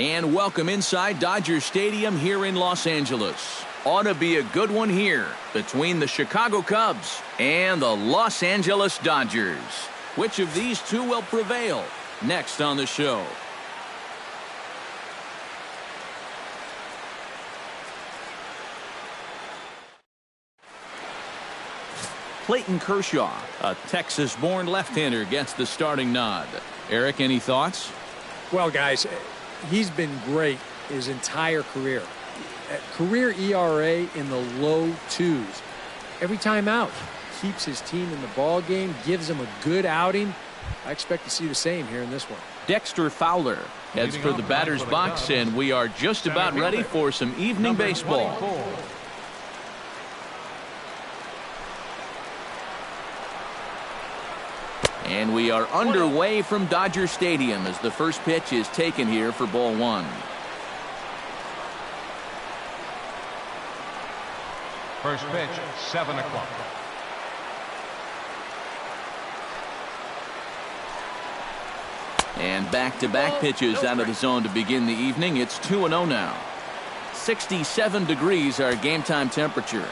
And welcome inside Dodger Stadium here in Los Angeles. Ought to be a good one here between the Chicago Cubs and the Los Angeles Dodgers. Which of these two will prevail? Next on the show. Clayton Kershaw, a Texas-born left-hander, gets the starting nod. Eric, any thoughts? Well, guys, he's been great his entire career. Career ERA in the low 2s. Every time out, keeps his team in the ball game, gives them a good outing. I expect to see the same here in this one. Dexter Fowler heads for the batter's box, and we are just about ready for some evening baseball. And we are underway from Dodger Stadium as the first pitch is taken here for ball one. First pitch, 7 o'clock. And back-to-back pitches out of the zone to begin the evening. It's 2-0 now. 67 degrees our game time temperature.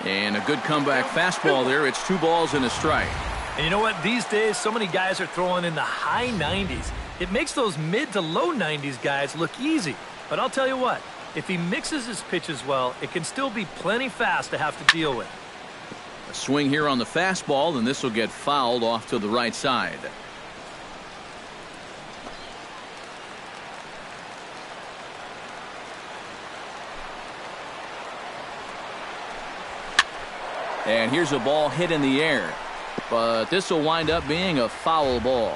And a good comeback fastball there. It's 2 balls and a strike. And you know what? These days, so many guys are throwing in the high 90s. It makes those mid to low 90s guys look easy. But I'll tell you what, if he mixes his pitches well, it can still be plenty fast to have to deal with. A swing here on the fastball, and this will get fouled off to the right side. And here's a ball hit in the air. But this will wind up being a foul ball.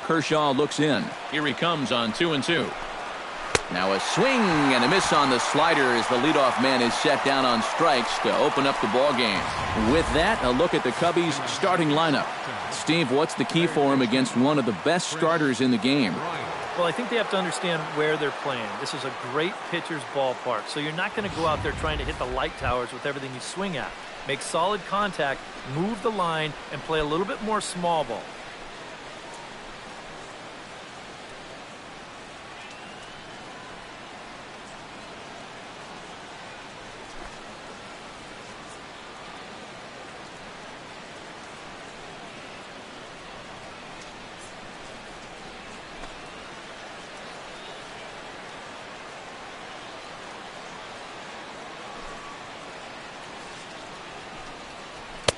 Kershaw looks in. Here he comes on 2-2. Now a swing and a miss on the slider as the leadoff man is set down on strikes to open up the ball game. With that, a look at the Cubbies' starting lineup. Steve, what's the key for him against one of the best starters in the game? Well, I think they have to understand where they're playing. This is a great pitcher's ballpark, so you're not going to go out there trying to hit the light towers with everything you swing at. Make solid contact, move the line, and play a little bit more small ball.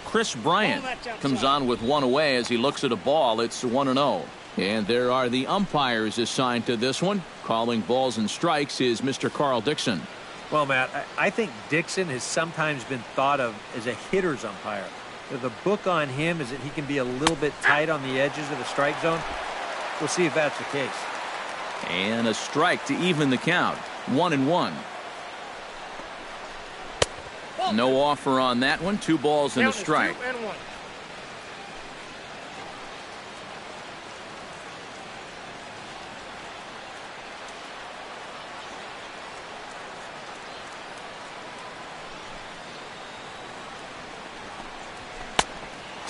Chris Bryant comes on with one away as he looks at a ball. It's 1-0. And there are the umpires assigned to this one. Calling balls and strikes is Mr. Carl Dixon. Well, Matt, I think Dixon has sometimes been thought of as a hitter's umpire. The book on him is that he can be a little bit tight on the edges of the strike zone. We'll see if that's the case. And a strike to even the count. 1-1. No offer on that one. 2 balls and a strike. 2-1.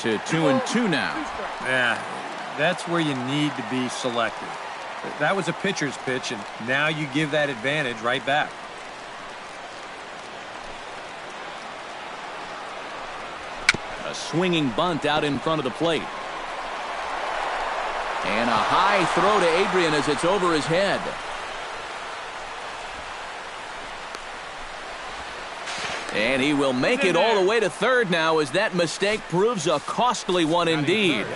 To 2-2 now. Yeah, that's where you need to be selective. That was a pitcher's pitch, and now you give that advantage right back. A swinging bunt out in front of the plate. And a high throw to Adrian as it's over his head. And he will make it all the way to third now as that mistake proves a costly one indeed.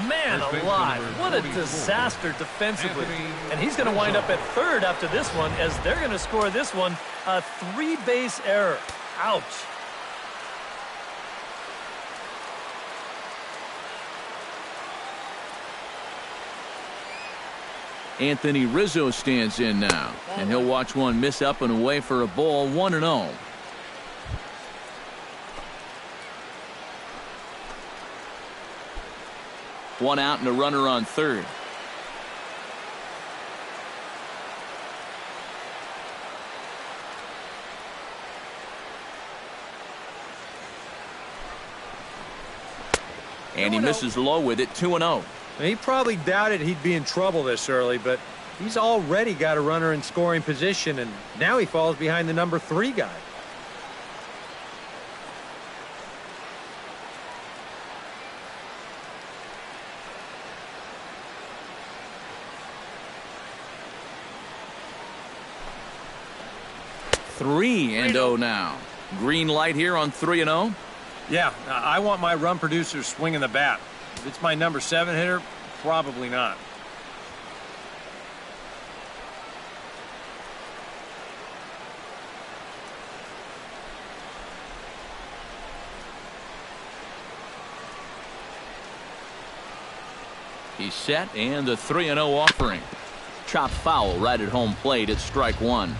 Man alive, what a disaster defensively. And he's going to wind up at third after this one as they're going to score this one a 3-base error. Ouch. Anthony Rizzo stands in now, and he'll watch one miss up and away for a ball. 1-0. One out and a runner on third. And he misses low with it, 2-0. He probably doubted he'd be in trouble this early, but he's already got a runner in scoring position, and now he falls behind the number 3 guy. Three and 0 now. Green light here on 3-0. Yeah, I want my run producer swinging the bat. If it's my number 7 hitter, probably not. He's set, and the 3-0 offering. Chopped foul right at home plate at strike 1.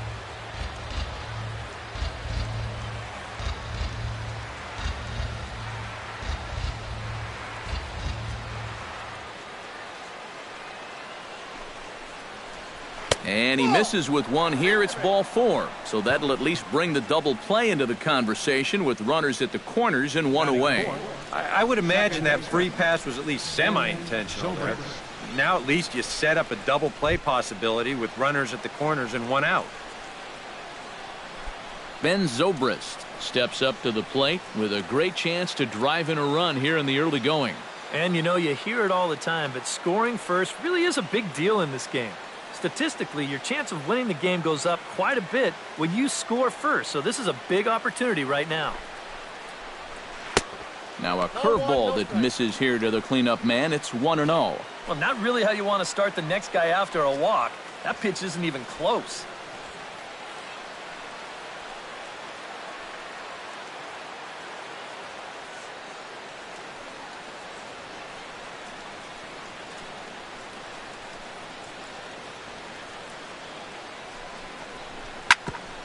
And he misses with one here. It's ball 4. So that'll at least bring the double play into the conversation with runners at the corners and one away. I would imagine that free pass was at least semi-intentional there. Now at least you set up a double play possibility with runners at the corners and one out. Ben Zobrist steps up to the plate with a great chance to drive in a run here in the early going. And you know, you hear it all the time, but scoring first really is a big deal in this game. Statistically, your chance of winning the game goes up quite a bit when you score first. So this is a big opportunity right now. Now a curveball that misses here to the cleanup man. It's 1-0. Well, not really how you want to start the next guy after a walk. That pitch isn't even close.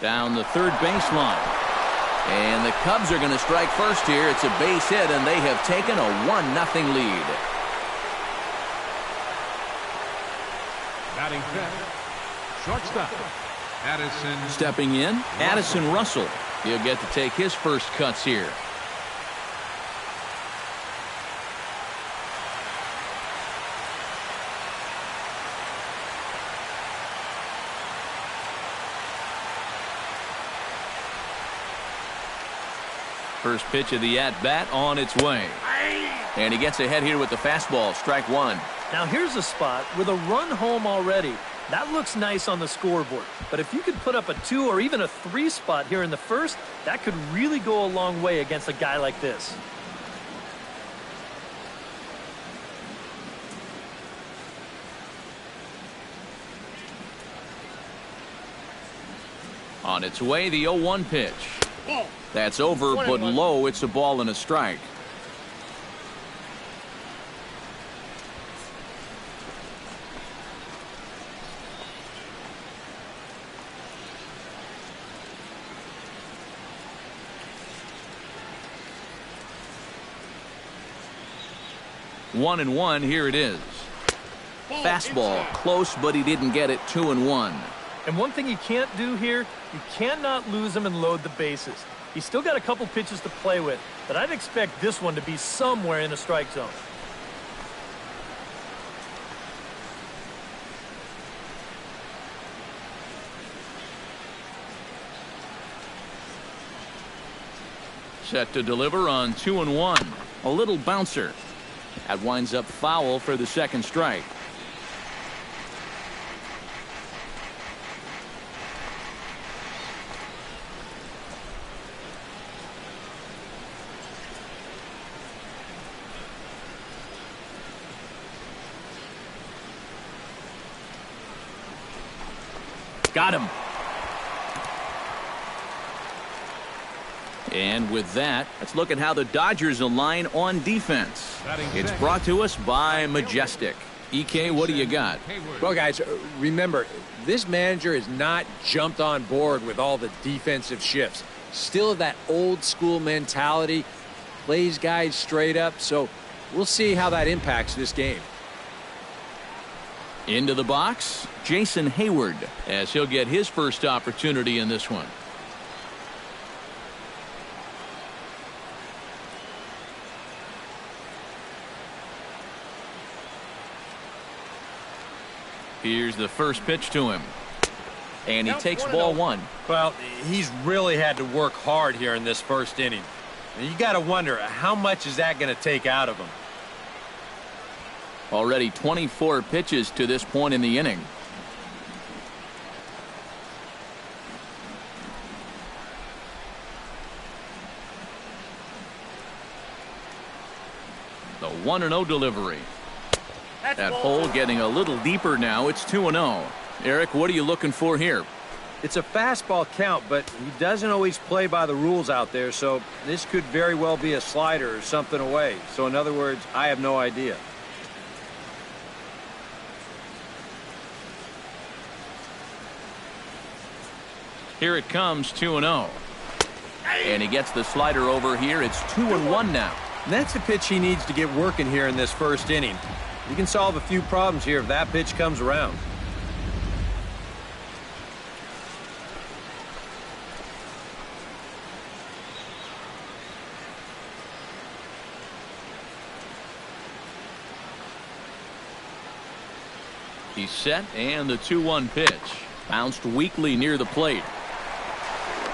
Down the third baseline. And the Cubs are going to strike first here. It's a base hit, and they have taken a 1-0 lead. Batting fifth, shortstop, Addison. Stepping in, Addison Russell. He'll get to take his first cuts here. First pitch of the at-bat on its way. And he gets ahead here with the fastball, strike 1. Now here's a spot with a run home already. That looks nice on the scoreboard. But if you could put up a 2 or even a 3 spot here in the first, that could really go a long way against a guy like this. On its way, the 0-1 pitch. That's over, but low. It's a ball and a strike. One and one. Here it is. Fastball close, but he didn't get it. 2-1. And one thing you can't do here, you cannot lose him and load the bases. He's still got a couple pitches to play with, but I'd expect this one to be somewhere in the strike zone. Set to deliver on 2-1. A little bouncer. That winds up foul for the second strike. Got him. And with that, let's look at how the Dodgers align on defense. It's brought to us by Majestic. EK, what do you got? Well, guys, remember, this manager has not jumped on board with all the defensive shifts. Still that old school mentality, plays guys straight up. So we'll see how that impacts this game. Into the box, Jason Hayward, as he'll get his first opportunity in this one. Here's the first pitch to him. And he takes ball one. Well, he's really had to work hard here in this first inning. And you got to wonder, how much is that going to take out of him? Already 24 pitches to this point in the inning. The 1-0 delivery. That hole getting a little deeper now. It's 2-0. Eric, what are you looking for here? It's a fastball count, but he doesn't always play by the rules out there, so this could very well be a slider or something away. So in other words, I have no idea. Here it comes, 2-0. And he gets the slider over here. It's 2-1 now. And that's the pitch he needs to get working here in this first inning. He can solve a few problems here if that pitch comes around. He's set, and the 2-1 pitch. Bounced weakly near the plate.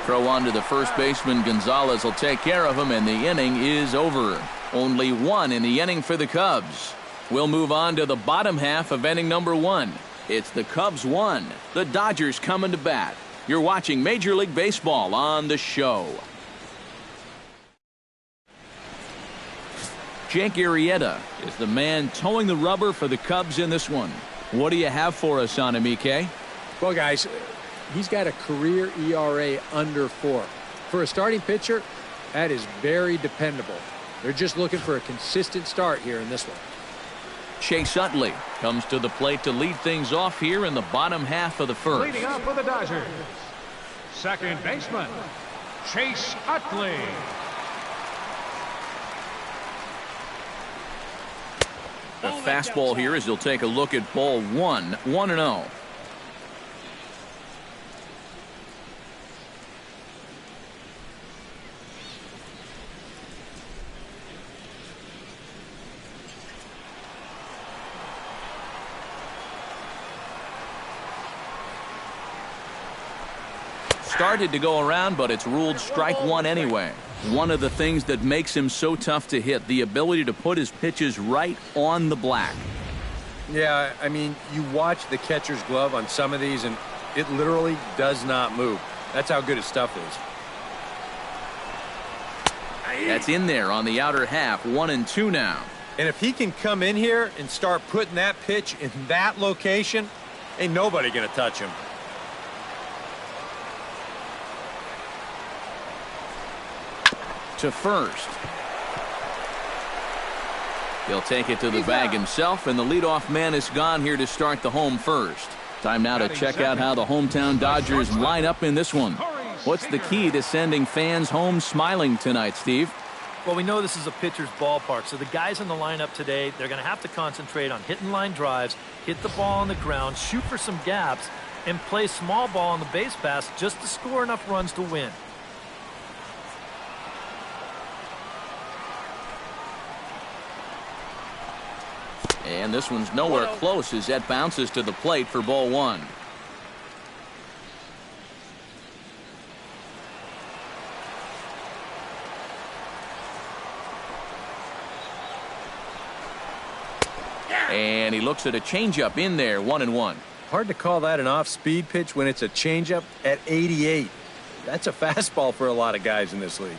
Throw on to the first baseman. Gonzalez will take care of him, and the inning is over. Only one in the inning for the Cubs. We'll move on to the bottom half of inning number 1. It's the Cubs 1. The Dodgers coming to bat. You're watching Major League Baseball on the show. Jake Arrieta is the man towing the rubber for the Cubs in this one. What do you have for us on him, EK? Well, guys, he's got a career ERA under 4. For a starting pitcher, that is very dependable. They're just looking for a consistent start here in this one. Chase Utley comes to the plate to lead things off here in the bottom half of the first. Leading up for the Dodgers, second baseman, Chase Utley. The fastball here as he'll take a look at ball 1, 1-0. Started to go around, but it's ruled strike one anyway. One of the things that makes him so tough to hit, the ability to put his pitches right on the black. Yeah, I mean, you watch the catcher's glove on some of these, and it literally does not move. That's how good his stuff is. That's in there on the outer half, 1-2 now. And if he can come in here and start putting that pitch in that location, ain't nobody going to touch him. To first. He'll take it to the bag himself, and the leadoff man is gone here to start the home first. Time now to check out how the hometown Dodgers line up in this one. What's the key to sending fans home smiling tonight, Steve? Well, we know this is a pitcher's ballpark, so the guys in the lineup today, they're going to have to concentrate on hitting line drives, hit the ball on the ground, shoot for some gaps, and play small ball on the base pass just to score enough runs to win. And this one's nowhere close as that bounces to the plate for ball 1. And he looks at a changeup in there, 1-1. Hard to call that an off-speed pitch when it's a changeup at 88. That's a fastball for a lot of guys in this league.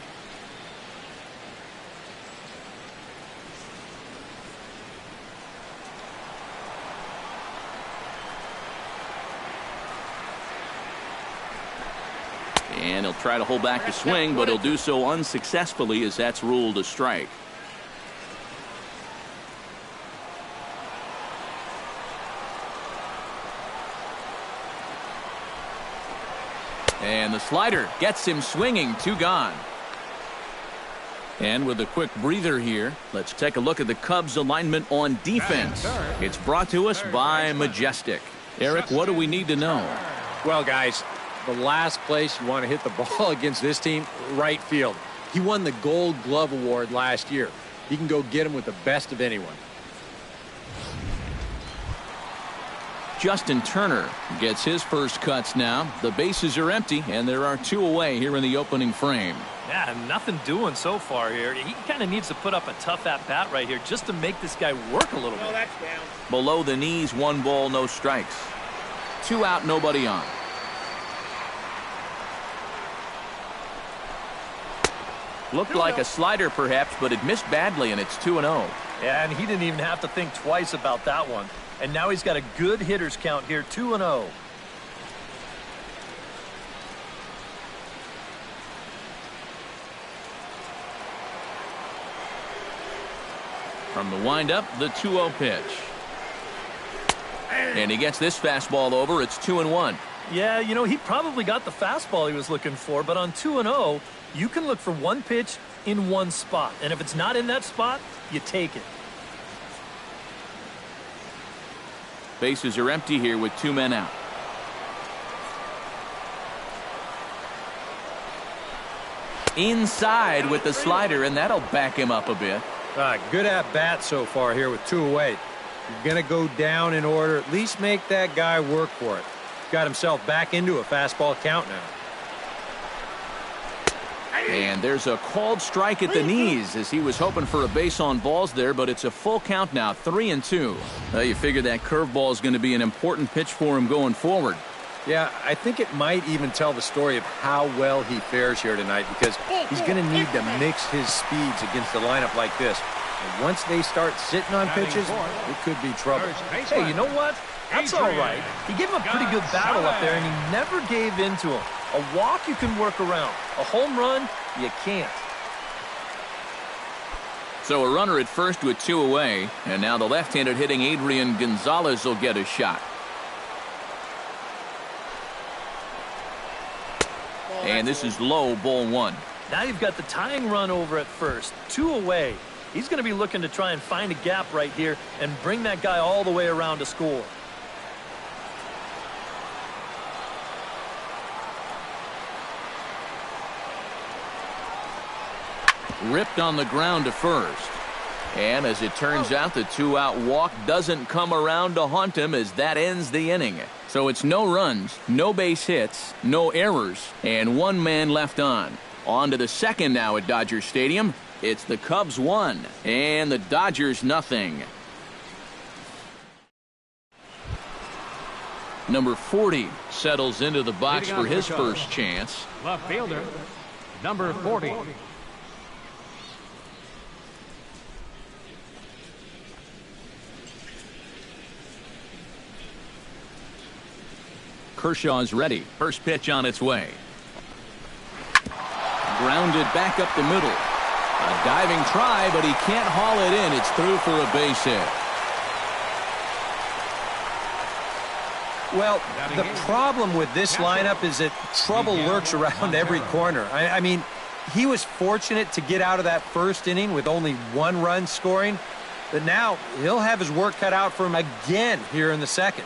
And he'll try to hold back the swing, but he'll do so unsuccessfully as that's ruled a strike. And the slider gets him swinging, 2 gone. And with a quick breather here, let's take a look at the Cubs alignment on defense. It's brought to us by Majestic. Eric, what do we need to know? Well, guys, the last place you want to hit the ball against this team, right field. He won the Gold Glove Award last year. He can go get him with the best of anyone. Justin Turner gets his first cuts now. The bases are empty, and there are 2 away here in the opening frame. Yeah, nothing doing so far here. He kind of needs to put up a tough at-bat right here just to make this guy work a little bit. That's down. Below the knees, 1 ball, no strikes. 2 out, nobody on. Looked like a slider perhaps, but it missed badly, and it's 2-0. Yeah, and he didn't even have to think twice about that one. And now he's got a good hitters count here, 2-0. From the windup, the 2-0 pitch. And he gets this fastball over. It's 2-1. Yeah, you know, he probably got the fastball he was looking for, but on 2-0, you can look for one pitch in one spot. And if it's not in that spot, you take it. Bases are empty here with 2 men out. Inside with the slider, and that'll back him up a bit. Good at bat so far here with 2 away. You're going to go down in order. At least make that guy work for it. Got himself back into a fastball count now. And there's a called strike at the knees as he was hoping for a base on balls there, but it's a full count now, 3-2. Well, you figure that curveball is going to be an important pitch for him going forward. Yeah, I think it might even tell the story of how well he fares here tonight, because he's going to need to mix his speeds against a lineup like this. And once they start sitting on pitches, it could be trouble. Hey, you know what? That's all right. He gave him a pretty good battle up there, and he never gave in to him. A walk you can work around. A home run, you can't. So a runner at first with 2 away, and now the left-handed hitting Adrian Gonzalez will get a shot. And this is low, ball 1. Now you've got the tying run over at first. 2 away. He's going to be looking to try and find a gap right here and bring that guy all the way around to score. Ripped on the ground to first. And as it turns out, the 2-out walk doesn't come around to haunt him as that ends the inning. So it's no runs, no base hits, no errors, and 1 man left on. On to the second now at Dodger Stadium. It's the Cubs 1 and the Dodgers nothing. Number 40 settles into the box for his first chance. Left fielder, number 40. Kershaw's ready. First pitch on its way. Grounded back up the middle. A diving try, but he can't haul it in. It's through for a base hit. Well, the problem with this lineup is that trouble lurks around every corner. I mean, he was fortunate to get out of that first inning with only 1 run scoring, but now he'll have his work cut out for him again here in the second.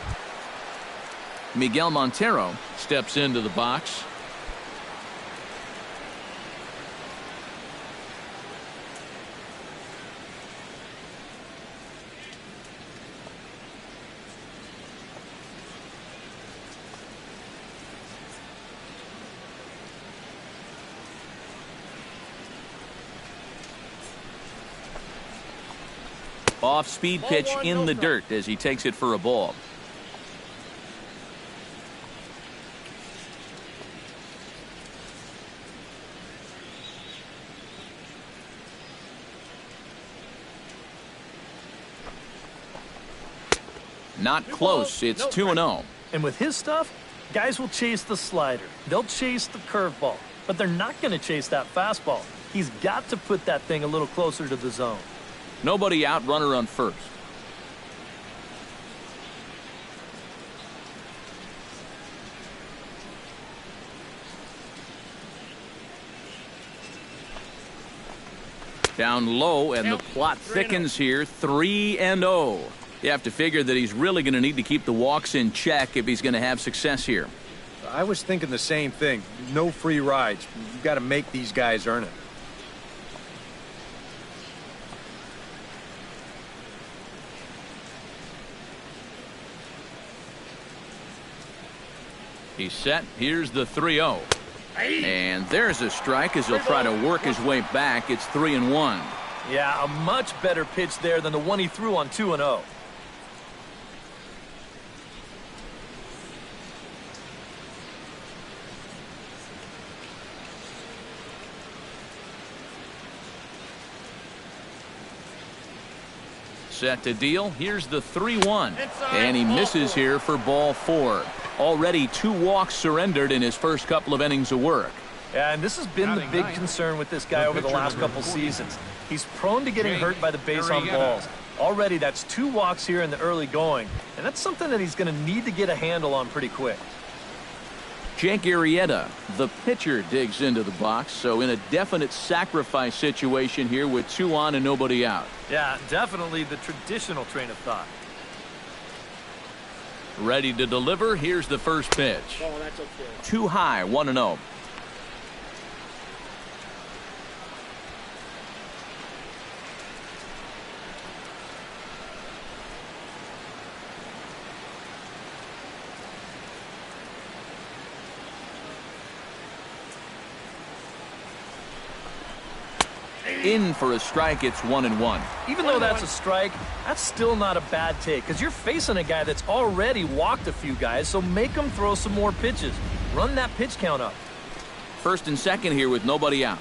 Miguel Montero steps into the box. Off-speed pitch in the dirt as he takes it for a ball. Not close. It's 2-0. And with his stuff, guys will chase the slider. They'll chase the curveball, but they're not going to chase that fastball. He's got to put that thing a little closer to the zone. Nobody out, runner on first. Down low, and the plot thickens here. 3-0. You have to figure that he's really going to need to keep the walks in check if he's going to have success here. I was thinking the same thing. No free rides. You've got to make these guys earn it. He's set. Here's the 3-0. And there's a strike as he'll try to work his way back. It's 3-1. Yeah, a much better pitch there than the one he threw on 2-0. Set to deal. Here's the 3-1. And he misses here for ball 4. Already 2 walks surrendered in his first couple of innings of work. Yeah, and this has been the big concern with this guy over the last couple seasons. He's prone to getting hurt by the base on balls. Already that's 2 walks here in the early going, and that's something that he's going to need to get a handle on pretty quick. Jake Arrieta, the pitcher, digs into the box, so in a definite sacrifice situation here with 2 on and nobody out. Yeah, definitely the traditional train of thought. Ready to deliver. Here's the first pitch. Oh, that's okay. Too high, 1-0. In for a strike. It's 1-1. Even though that's a strike, that's still not a bad take because you're facing a guy that's already walked a few guys, so make him throw some more pitches. Run that pitch count up. First and second here with nobody out.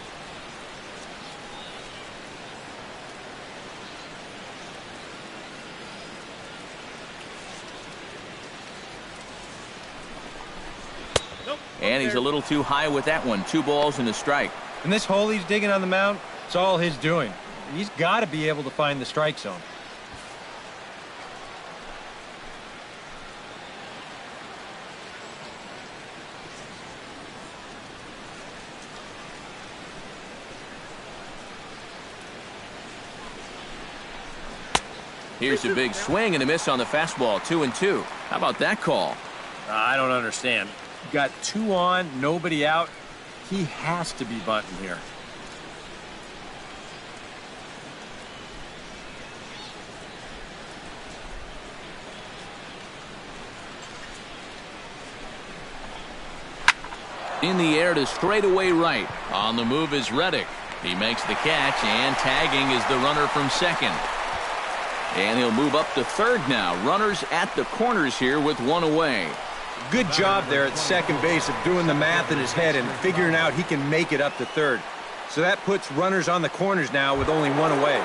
And he's a little too high with that one. 2 balls and a strike. And this hole he's digging on the mound, it's all his doing. He's got to be able to find the strike zone. Here's a big swing and a miss on the fastball. 2-2. How about that call? I don't understand. Got 2 on, nobody out. He has to be bunting here. In the air to straightaway right. On the move is Reddick. He makes the catch, and tagging is the runner from second. And he'll move up to third now. Runners at the corners here with 1 away. Good job there at second base of doing the math in his head and figuring out he can make it up to third. So that puts runners on the corners now with only 1 away.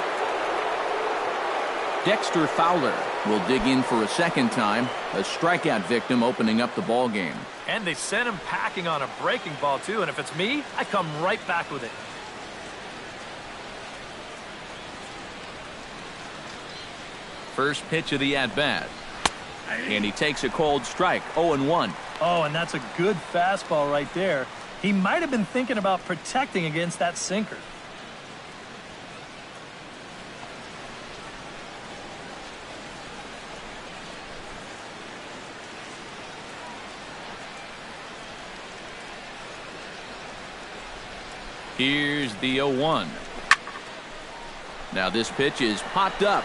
Dexter Fowler will dig in for a second time. A strikeout victim opening up the ball game. And they sent him packing on a breaking ball, too. And if it's me, I come right back with it. First pitch of the at-bat. And he takes a cold strike. 0-1. Oh, and that's a good fastball right there. He might have been thinking about protecting against that sinker. Here's the 0-1. Now this pitch is popped up.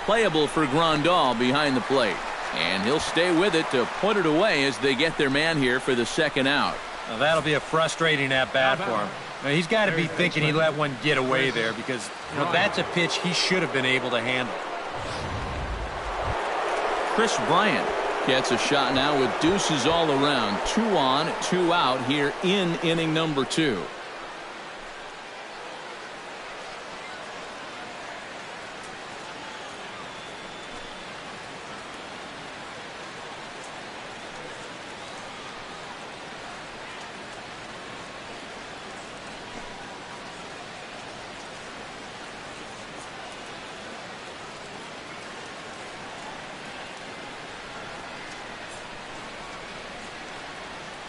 Playable for Grandal behind the plate. And he'll stay with it to put it away as they get their man here for the second out. Now that'll be a frustrating at-bat for him. Now, he's got to be thinking he let one get away there because that's a pitch he should have been able to handle. Chris Bryant gets a shot now with deuces all around. 2 on, 2 out here in inning number 2.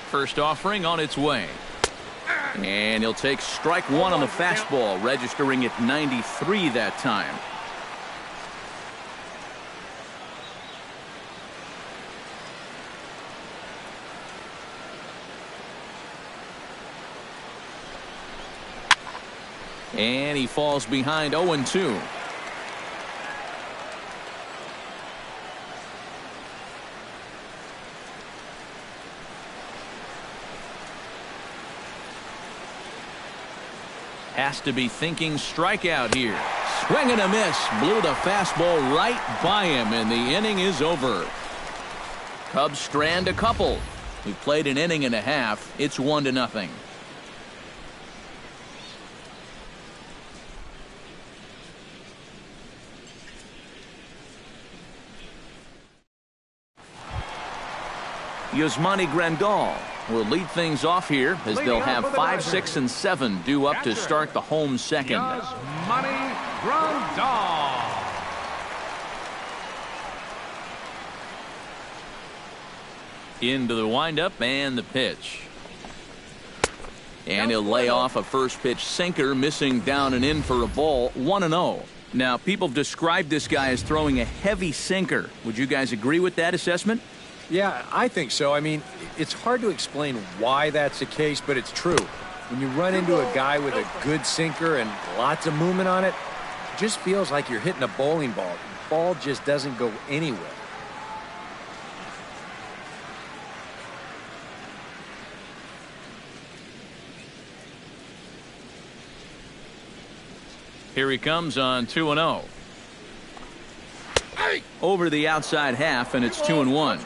First offering on its way. And he'll take strike 1 on the fastball, registering at 93 that time. And he falls behind 0-2. has to be thinking strikeout here. Swing and a miss. Blew the fastball right by him, and the inning is over. Cubs strand a couple. We've played an inning and a half. It's 1-0. Yasmani Grandal will lead things off here as they'll have 5, 6, and 7 due up to start the home second. Yasmani Grandal. Into the windup and the pitch. And he'll lay off a first pitch sinker, missing down and in for a ball. 1-0. Now, people have described this guy as throwing a heavy sinker. Would you guys agree with that assessment? Yeah, I think so. I mean, it's hard to explain why that's the case, but it's true. When you run into a guy with a good sinker and lots of movement on it, it just feels like you're hitting a bowling ball. The ball just doesn't go anywhere. Here he comes on 2-0. Over the outside half, and it's 2-1.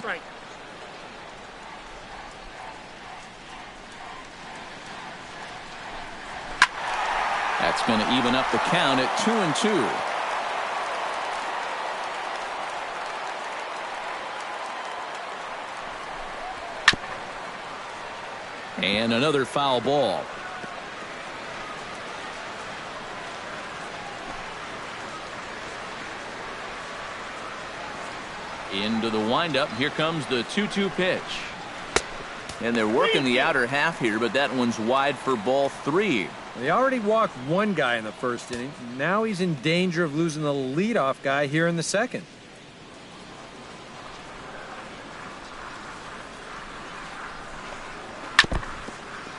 That's going to even up the count at 2-2. And another foul ball. Into the windup. Here comes the 2-2 pitch. And they're working the outer half here, but that one's wide for ball 3. They already walked one guy in the first inning. Now he's in danger of losing the leadoff guy here in the second.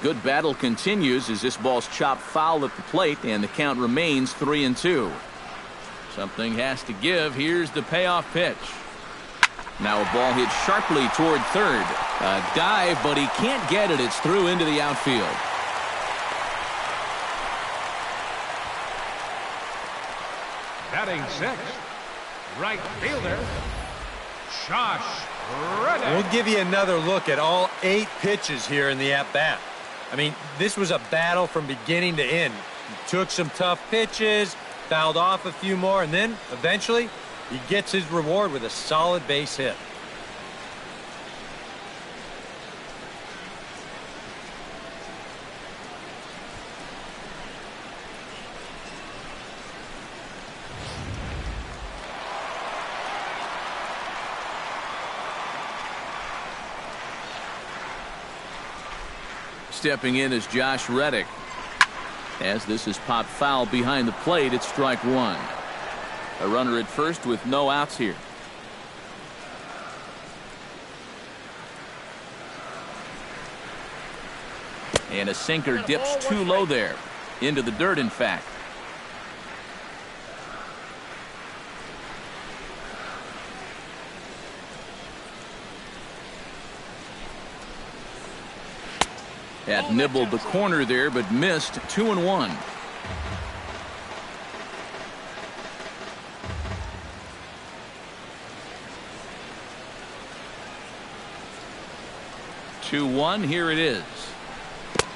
Good battle continues as this ball's chopped foul at the plate, and the count remains 3-2. Something has to give. Here's the payoff pitch. Now a ball hit sharply toward third. A dive, but he can't get it. It's through into the outfield. Batting sixth, right fielder, Josh Reddick. We'll give you another look at all 8 pitches here in the at-bat. I mean, this was a battle from beginning to end. He took some tough pitches, fouled off a few more, and then eventually he gets his reward with a solid base hit. Stepping in is Josh Reddick. As this is popped foul behind the plate, it's strike 1. A runner at first with no outs here. And a sinker dips too low there. Into the dirt, in fact. That nibbled the corner there, but missed. 2-1. Here it is.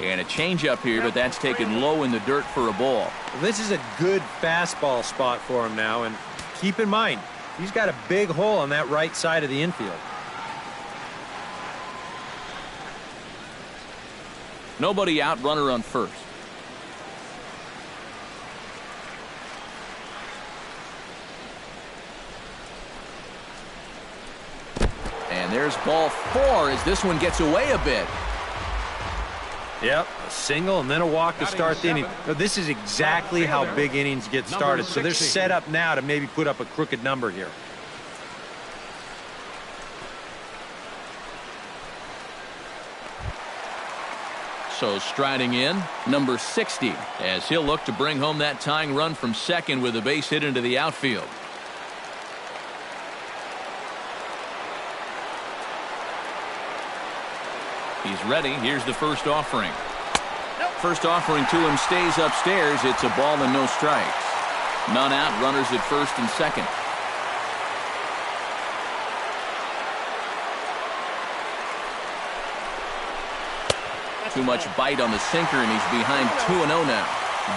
And a changeup here, but that's taken low in the dirt for a ball. Well, this is a good fastball spot for him now, and keep in mind, he's got a big hole on that right side of the infield. Nobody out, runner on first. And there's ball 4 as this one gets away a bit. Yep, a single and then a walk to start the inning. Now, this is exactly how big innings get started, so they're set up now to maybe put up a crooked number here. So striding in, number 60, as he'll look to bring home that tying run from second with a base hit into the outfield. He's ready. Here's the first offering. First offering to him stays upstairs. It's a ball and no strikes. None out, runners at first and second. Too much bite on the sinker, and he's behind 2-0 now.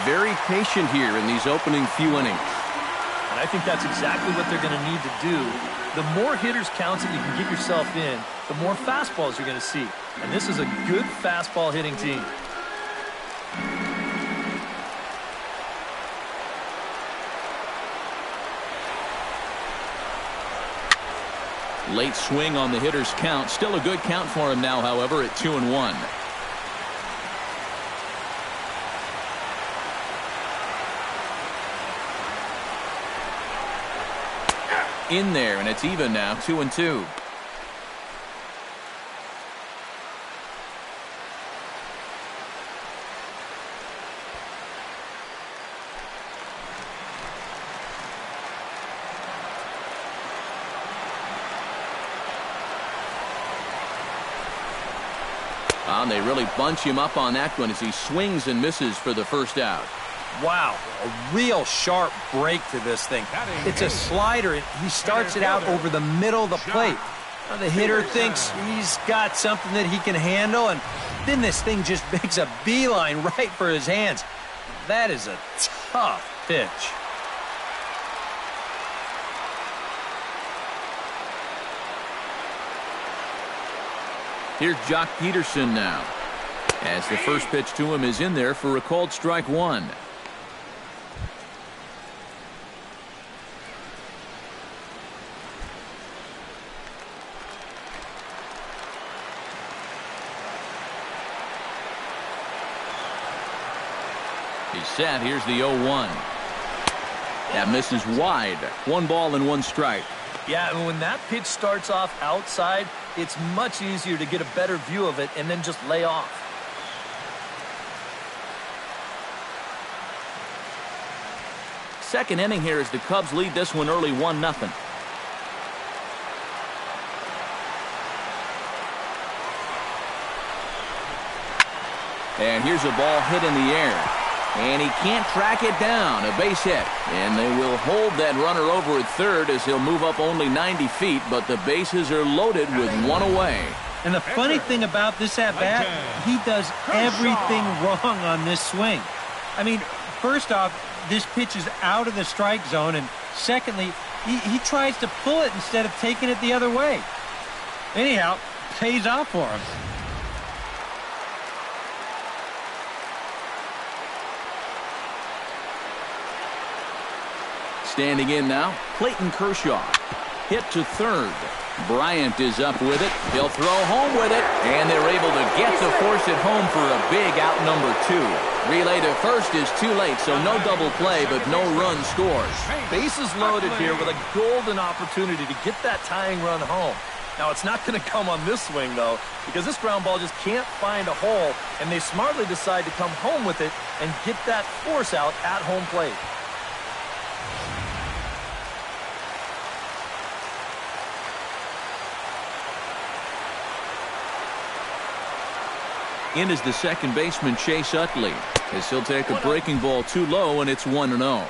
Very patient here in these opening few innings. And I think that's exactly what they're going to need to do. The more hitters counts that you can get yourself in, the more fastballs you're going to see. And this is a good fastball hitting team. Late swing on the hitter's count. Still a good count for him now, however, at 2-1. In there, and it's even now, 2-2. And they really bunch him up on that one as he swings and misses for the first out. Wow, a real sharp break to this thing. It's a slider, and he starts it out over the middle of the plate. Now the hitter thinks he's got something that he can handle, and then this thing just makes a beeline right for his hands. That is a tough pitch. Here's Jock Peterson now, as the first pitch to him is in there for a called strike one. He's set. Here's the 0-1. That misses wide. 1 ball and 1 strike. Yeah, and when that pitch starts off outside, it's much easier to get a better view of it and then just lay off. Second inning here as the Cubs lead this one early 1-0. And here's a ball hit in the air. And he can't track it down. A base hit. And they will hold that runner over at third as he'll move up only 90 feet, but the bases are loaded with 1 away. And the funny thing about this at-bat, he does everything wrong on this swing. I mean, first off, this pitch is out of the strike zone, and secondly, he tries to pull it instead of taking it the other way. Anyhow, pays off for him. Standing in now, Clayton Kershaw. Hit to third. Bryant is up with it. He'll throw home with it, and they're able to get the force at home for a big out number 2. Relay to first is too late, so no double play, but no run scores. Bases loaded here with a golden opportunity to get that tying run home. Now, it's not going to come on this swing, though, because this ground ball just can't find a hole, and they smartly decide to come home with it and get that force out at home plate. In is the second baseman, Chase Utley, as he'll take a breaking ball too low, and it's 1-0.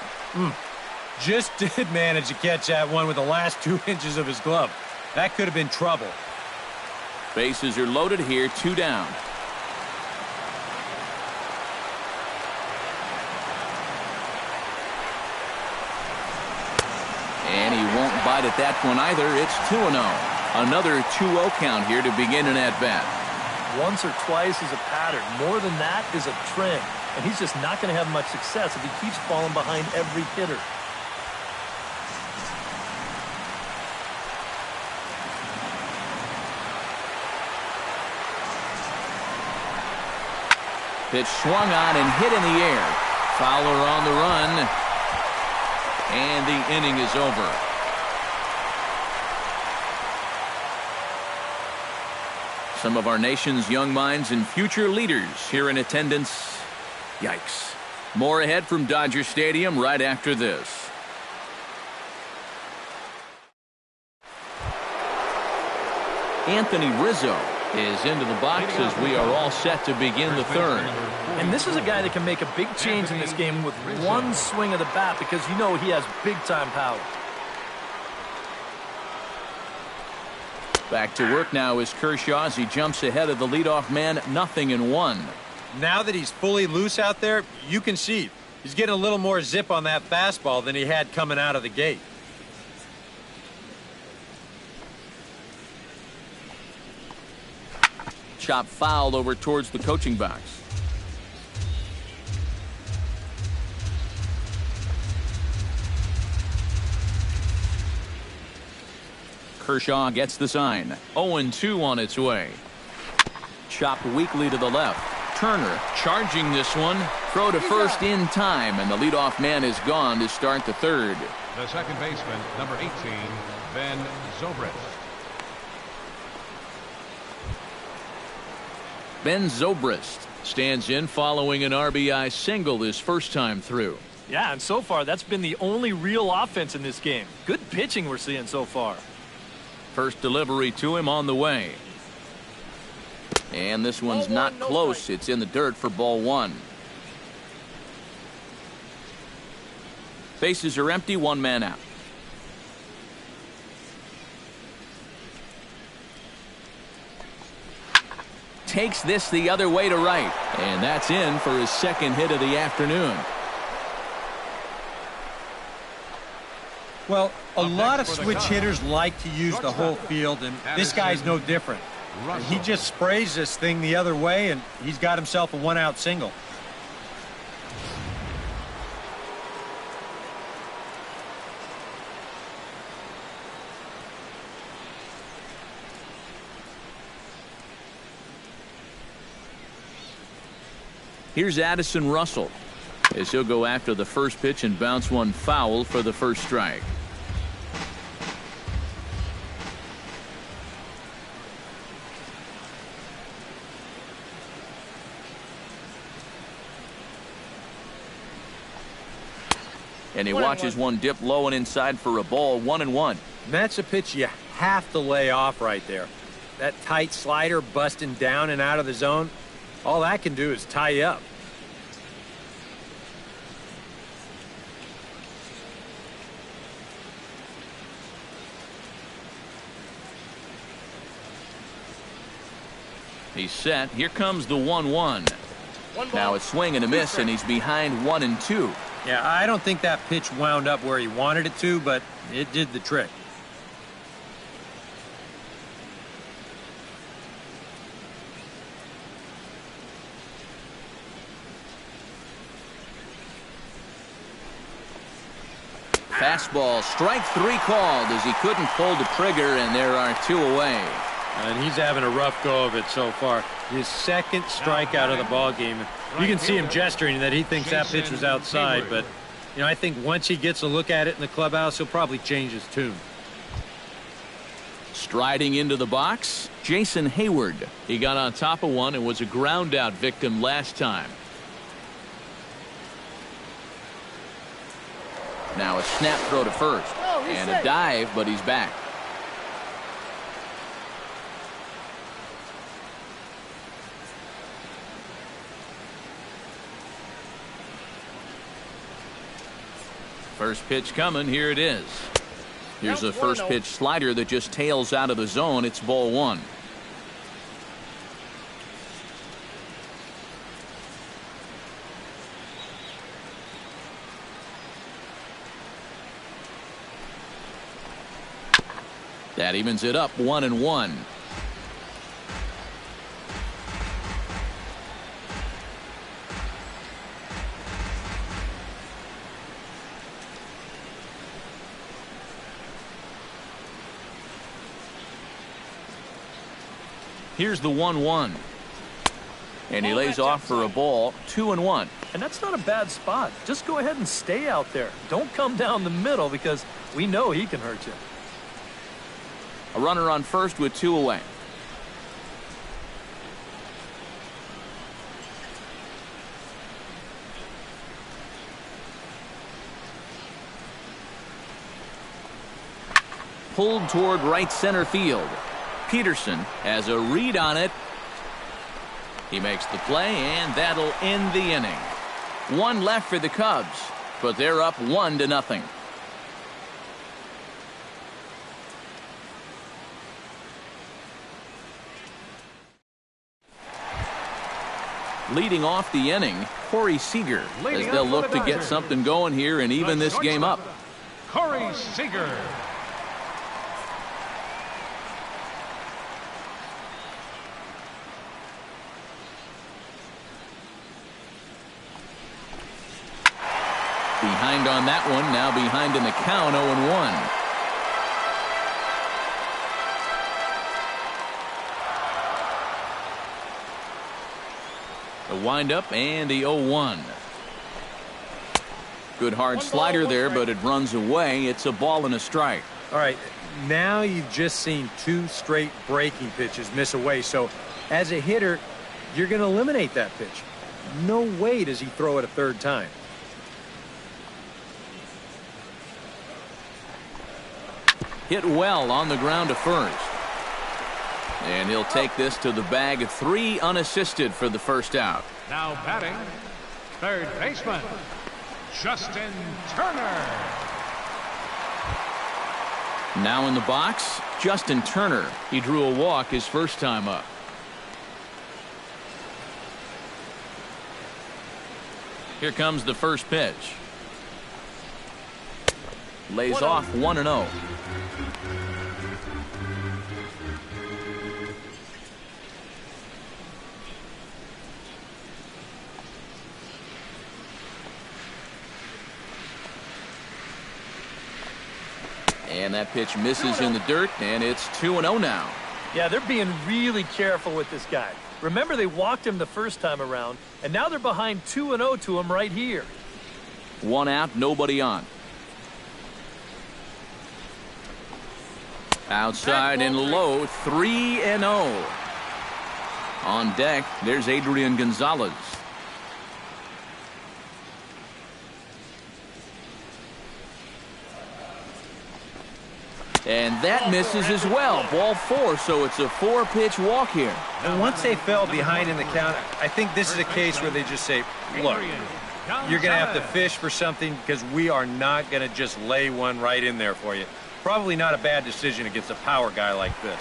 Just did manage to catch that one with the last 2 inches of his glove. That could have been trouble. Bases are loaded here, 2 down. And he won't bite at that one either. It's 2-0. Another 2-0 count here to begin an at-bat. Once or twice is a pattern. More than that is a trend. And he's just not going to have much success if he keeps falling behind every hitter. Pitch swung on and hit in the air. Fowler on the run. And the inning is over. Some of our nation's young minds and future leaders here in attendance. Yikes. More ahead from Dodger Stadium right after this. Anthony Rizzo is into the box as we are all set to begin the third. And this is a guy that can make a big change in this game with one swing of the bat because you know he has big-time power. Back to work now is Kershaw as he jumps ahead of the leadoff man, 0-1. Now that he's fully loose out there, you can see he's getting a little more zip on that fastball than he had coming out of the gate. Chop foul over towards the coaching box. Kershaw gets the sign. 0-2 on its way. Chopped weakly to the left. Turner charging this one. Throw to first in time, and the leadoff man is gone to start the third. The second baseman, number 18, Ben Zobrist. Ben Zobrist stands in following an RBI single his first time through. Yeah, and so far that's been the only real offense in this game. Good pitching we're seeing so far. First delivery to him on the way. And this one's not close. It's in the dirt for ball one. Bases are empty, one man out. Takes this the other way to right. And that's in for his second hit of the afternoon. Well, a lot of switch hitters like to use the whole field, and this guy's no different. And he just sprays this thing the other way, and he's got himself a one-out single. Here's Addison Russell as he'll go after the first pitch and bounce one foul for the first strike. And he watches one dip low and inside for a ball, 1-1. That's a pitch you have to lay off right there. That tight slider busting down and out of the zone, all that can do is tie you up. He's set. Here comes the 1-1. Now a swing and a miss, and he's behind 1-2. Yeah, I don't think that pitch wound up where he wanted it to, but it did the trick. Fastball, strike three called as he couldn't pull the trigger, and there are two away. And he's having a rough go of it so far. His second strikeout of the ball game. You can see him gesturing that he thinks that pitch was outside, but you know, I think once he gets a look at it in the clubhouse, he'll probably change his tune. Striding into the box, Jason Hayward. He got on top of one and was a ground out victim last time. Now a snap throw to first and a dive, but he's back. First pitch coming. Here it is. Here's a first pitch slider that just tails out of the zone. It's ball one. That evens it up, 1-1. Here's the 1-1. And he lays off for a ball, 2-1. And that's not a bad spot. Just go ahead and stay out there. Don't come down the middle because we know he can hurt you. A runner on first with two away. Pulled toward right center field. Peterson has a read on it. He makes the play, and that'll end the inning. One left for the Cubs, but they're up 1-0. Leading off the inning, Corey Seager, as they'll look to get something going here and even this game up. Corey Seager. Behind on that one, now behind in the count, 0-1. The windup and the 0-1. Good hard slider there, but it runs away. It's a ball and a strike. All right, now you've just seen 2 straight breaking pitches miss away. So as a hitter, you're going to eliminate that pitch. No way does he throw it a third time. Hit well on the ground to first. And he'll take this to the bag. 3 unassisted for the first out. Now batting, third baseman, Justin Turner. Now in the box, Justin Turner. He drew a walk his first time up. Here comes the first pitch. Lays off 1-0. And that pitch misses in the dirt, and it's 2-0 now. Yeah, they're being really careful with this guy. Remember, they walked him the first time around, and now they're behind 2-0 to him right here. 1 out, nobody on. Outside and low, 3-0. On deck, there's Adrian Gonzalez. And that misses as well. Ball 4, so it's a 4-pitch walk here. And once they fell behind in the count, I think this is a case where they just say, look, you're going to have to fish for something because we are not going to just lay one right in there for you. Probably not a bad decision against a power guy like this.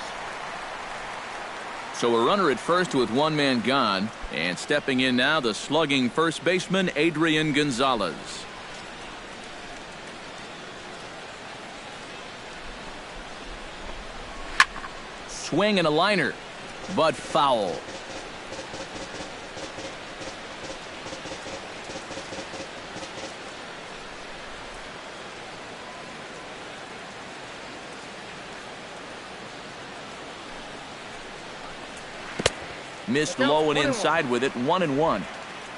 So a runner at first with 1 man gone. And stepping in now, the slugging first baseman, Adrian Gonzalez. Swing and a liner, but foul. Missed low and inside with it, 1-1.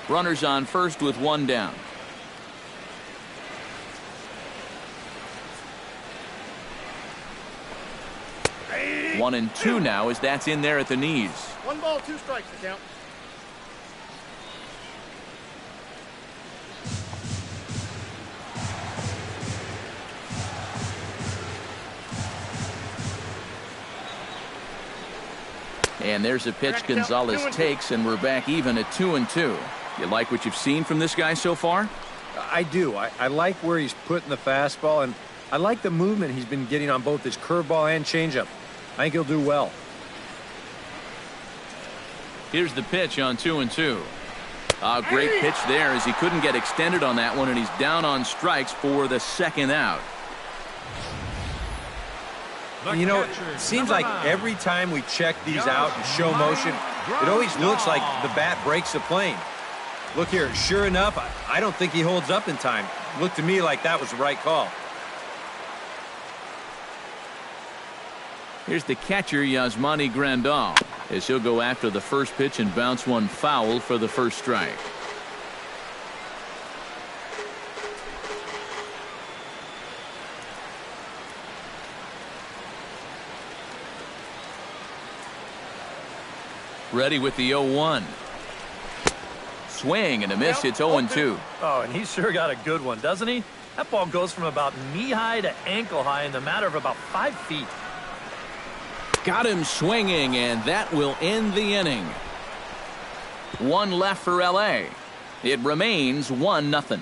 Runners on first with 1 down. One and 2 now as that's in there at the knees. 1 ball, 2 strikes to count. And there's a pitch Gonzalez takes, and we're back even at 2-2. You like what you've seen from this guy so far? I do. I like where he's putting the fastball, and I like the movement he's been getting on both his curveball and changeup. I think he'll do well. Here's the pitch on 2-2. A great pitch there as he couldn't get extended on that one, and he's down on strikes for the second out. You know, it seems like every time we check these out in show motion, it always looks like the bat breaks the plane. Look here, sure enough, I don't think he holds up in time. Looked to me like that was the right call. Here's the catcher, Yasmani Grandal, as he'll go after the first pitch and bounce one foul for the first strike. Ready with the 0-1. Swing and a miss. It's 0-2. Oh, and he's sure got a good one, doesn't he? That ball goes from about knee-high to ankle-high in the matter of about 5 feet. Got him swinging, and that will end the inning. One left for LA. It remains 1-0.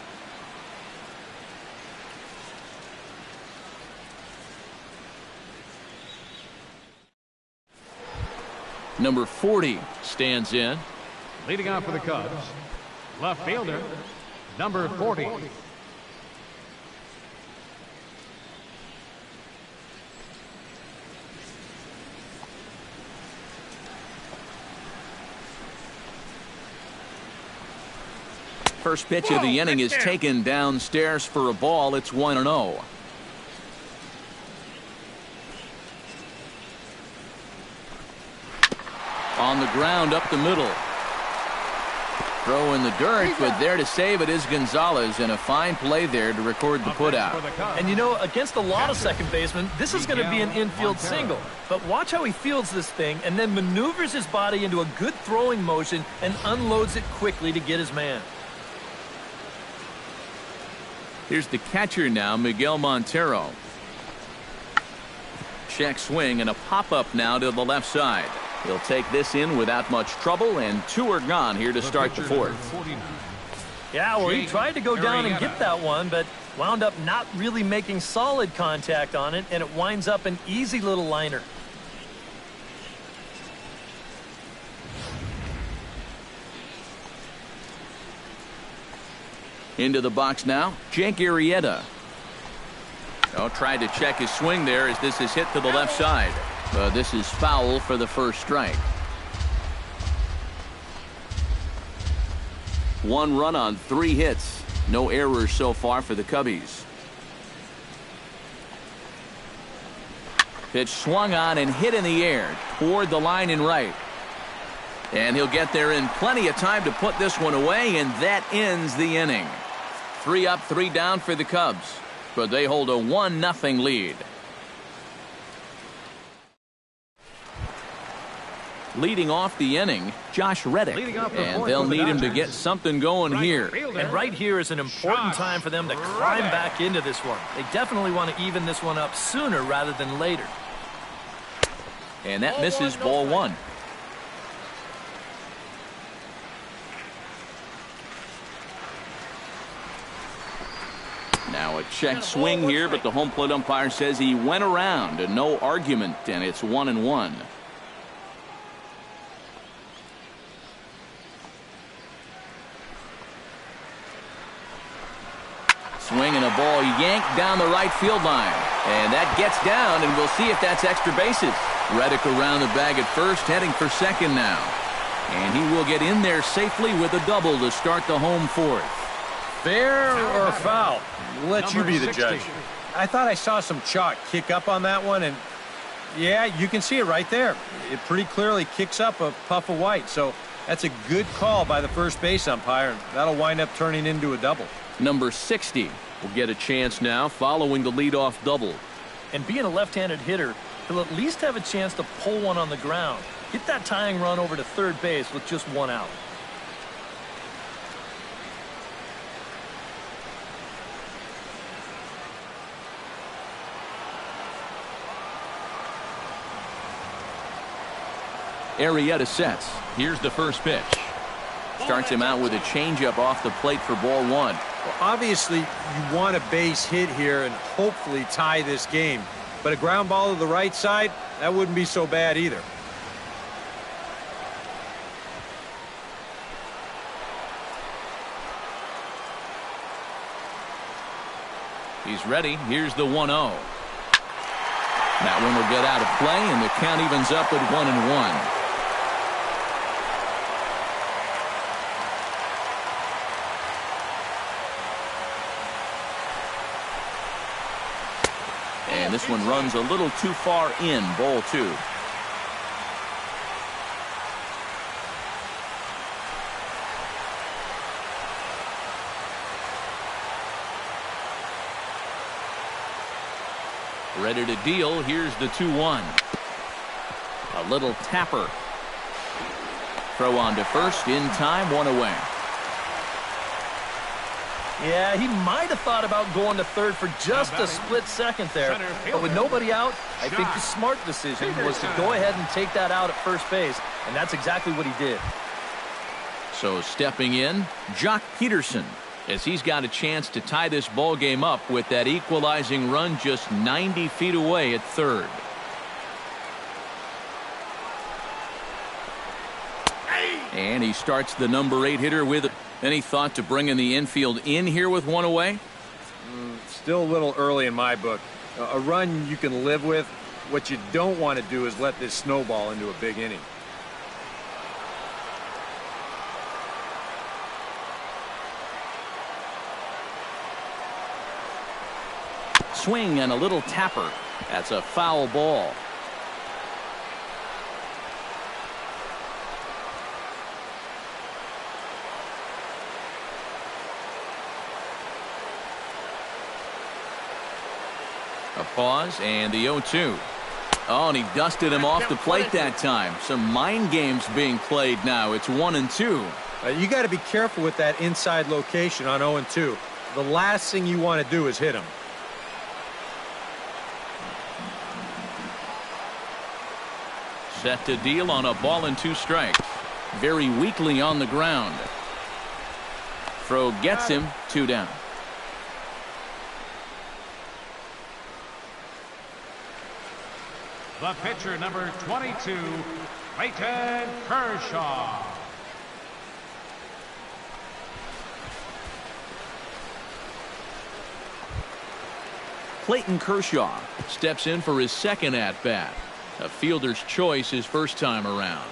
Number 40 stands in. Leading off for the Cubs, left fielder, number 40. First pitch of the inning is taken downstairs for a ball. It's 1-0. On the ground up the middle. Throw in the dirt, but there to save it is Gonzalez, and a fine play there to record the putout. And you know, against a lot of second basemen, this is going to be an infield single. But watch how he fields this thing and then maneuvers his body into a good throwing motion and unloads it quickly to get his man. Here's the catcher now, Miguel Montero. Check swing and a pop-up now to the left side. He'll take this in without much trouble, and 2 are gone here to start the 4th. Yeah, well, he tried to go down and get that one, but wound up not really making solid contact on it, and it winds up an easy little liner. Into the box now, Jake Arrieta. Tried to check his swing there as this is hit to the left side. But this is foul for the first strike. 1 run on 3 hits. No errors so far for the Cubbies. Pitch swung on and hit in the air toward the line and right. And he'll get there in plenty of time to put this one away, and that ends the inning. 3 up, 3 down for the Cubs, but they hold a 1-0 lead. Leading off the inning, Josh Reddick, and they'll need him to get something going here. And right here is an important time for them to climb back into this one. They definitely want to even this one up sooner rather than later. And that misses ball 1. Now a check swing here, but the home plate umpire says he went around, and no argument, and it's 1-1. Swing and a ball yanked down the right field line. And that gets down, and we'll see if that's extra bases. Reddick around the bag at first, heading for second now. And he will get in there safely with a double to start the home 4th. Fair or foul? Let you be the judge. I thought I saw some chalk kick up on that one, and yeah, you can see it right there. It pretty clearly kicks up a puff of white, so that's a good call by the first base umpire. That'll wind up turning into a double. Number 60 will get a chance now following the leadoff double. And being a left-handed hitter, he'll at least have a chance to pull one on the ground. Get that tying run over to third base with just 1 out. Arrieta sets. Here's the first pitch. Starts him out with a changeup off the plate for ball 1. Well, obviously, you want a base hit here and hopefully tie this game. But a ground ball to the right side, that wouldn't be so bad either. He's ready. Here's the 1-0. That one will get out of play, and the count evens up at 1-1. And this one runs a little too far in, ball 2. Ready to deal. Here's the 2-1. A little tapper. Throw on to first in time, 1 away. Yeah, he might have thought about going to third for just a split second there. But with nobody out, I think the smart decision was to go ahead and take that out at first base, and that's exactly what he did. So stepping in, Jock Peterson, as he's got a chance to tie this ball game up with that equalizing run just 90 feet away at third. And he starts the number 8 hitter with any thought to bringing the infield in here with one away? Still a little early in my book. A run you can live with. What you don't want to do is let this snowball into a big inning. Swing and a little tapper. That's a foul ball. A pause and the 0-2. Oh, and he dusted him off the plate that time. Some mind games being played now. It's 1-2. You got to be careful with that inside location on 0-2. The last thing you want to do is hit him. Set to deal on a ball and 2 strikes. Very weakly on the ground. Throw gets him, 2 down. The pitcher, number 22, Clayton Kershaw. Clayton Kershaw steps in for his second at-bat. A fielder's choice his first time around.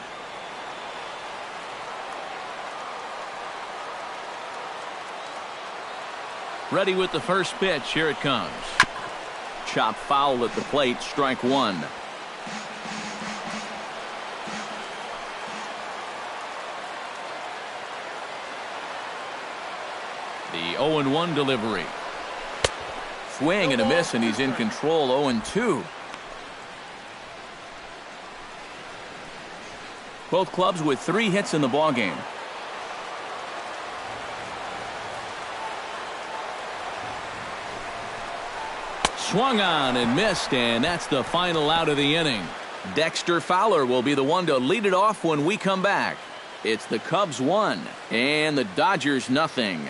Ready with the first pitch. Here it comes. Chop foul at the plate. Strike 1. The 0-1 delivery. Swing and a miss, and he's in control. 0-2. Both clubs with 3 hits in the ballgame. Swung on and missed, and that's the final out of the inning. Dexter Fowler will be the one to lead it off when we come back. It's the Cubs 1 and the Dodgers nothing.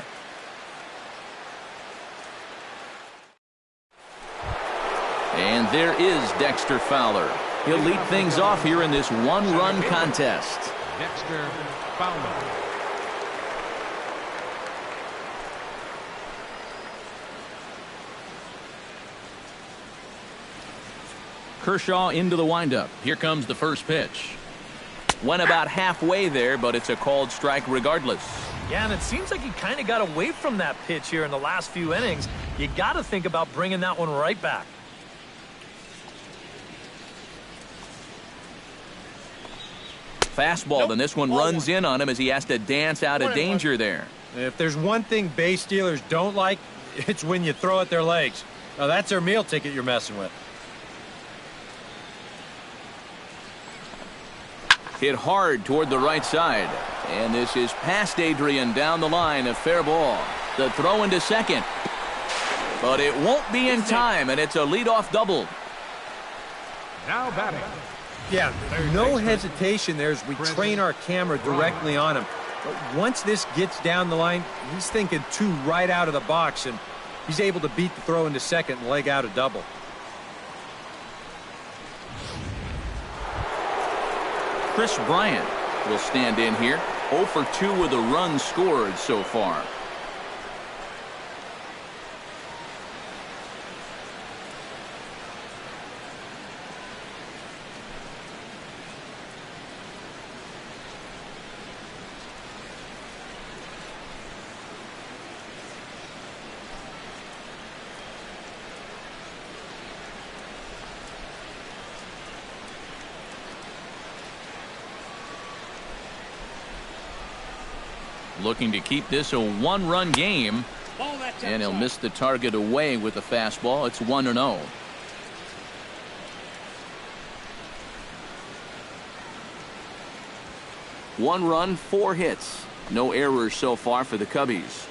And there is Dexter Fowler. He'll lead things off here in this 1-run contest. Dexter Fowler. Kershaw into the windup. Here comes the first pitch. Went about halfway there, but it's a called strike regardless. Yeah, and it seems like he kind of got away from that pitch here in the last few innings. You got to think about bringing that one right back. Fastball, and this one runs in on him as he has to dance out of danger there. If there's one thing base stealers don't like, it's when you throw at their legs. Now, that's their meal ticket you're messing with. Hit hard toward the right side. And this is past Adrian down the line. A fair ball. The throw into second. But it won't be in time, and it's a leadoff double. Now batting. Yeah, no hesitation there as we train our camera directly on him. But once this gets down the line, he's thinking 2 right out of the box, and he's able to beat the throw into second and leg out a double. Chris Bryant will stand in here. 0 for 2 with a run scored so far. Looking to keep this a 1-run game, and he'll miss the target away with the fastball. It's 1-0. One run, 4 hits. No errors so far for the Cubbies.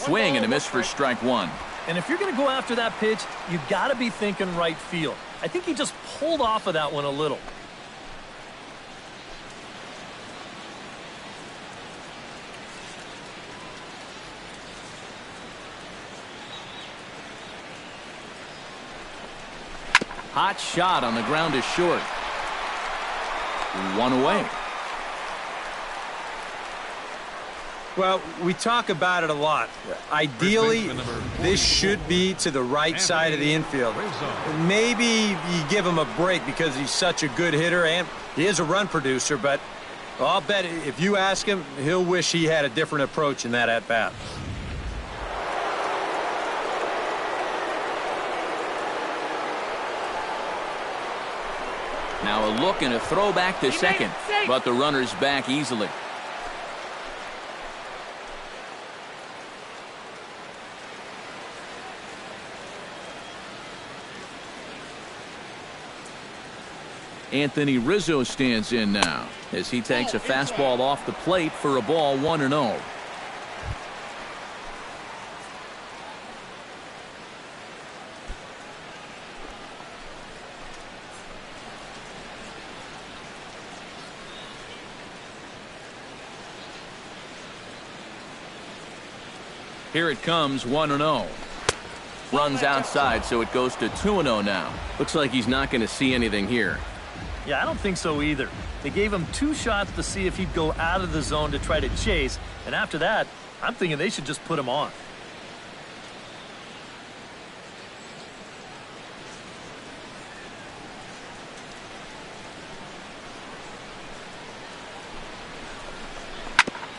Swing and a miss for strike one. And if you're going to go after that pitch, you got to be thinking right field. I think he just pulled off of that one a little. Hot shot on the ground is short. One away. Well, we talk about it a lot. Ideally, this should be to the right side of the infield. Maybe you give him a break because he's such a good hitter and he is a run producer, but I'll bet if you ask him, he'll wish he had a different approach in that at-bat. Now a look and a throw back to second, but the runner's back easily. Anthony Rizzo stands in now as he takes a fastball off the plate for a ball 1-0. Here it comes, 1-0. Runs outside, so it goes to 2-0 now. Looks like he's not going to see anything here. Yeah, I don't think so either. They gave him 2 shots to see if he'd go out of the zone to try to chase, and after that, I'm thinking they should just put him on.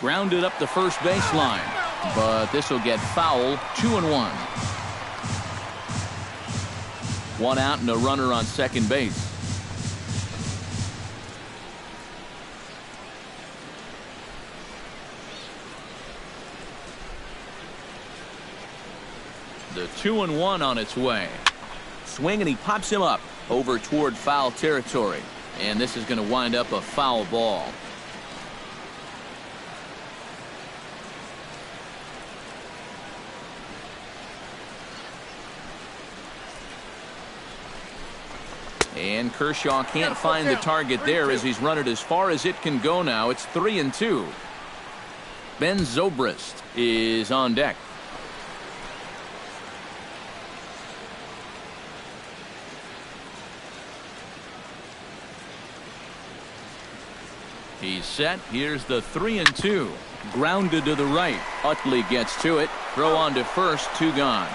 Grounded up the first baseline, but this will get foul. 2-1. One out and a runner on second base. The 2-1 on its way. Swing and he pops him up over toward foul territory. And this is going to wind up a foul ball. And Kershaw can't find the target there as he's run it as far as it can go now. It's 3-2. Ben Zobrist is on deck. He's set. Here's the 3-2. Grounded to the right. Utley gets to it. Throw on to first. 2 gone.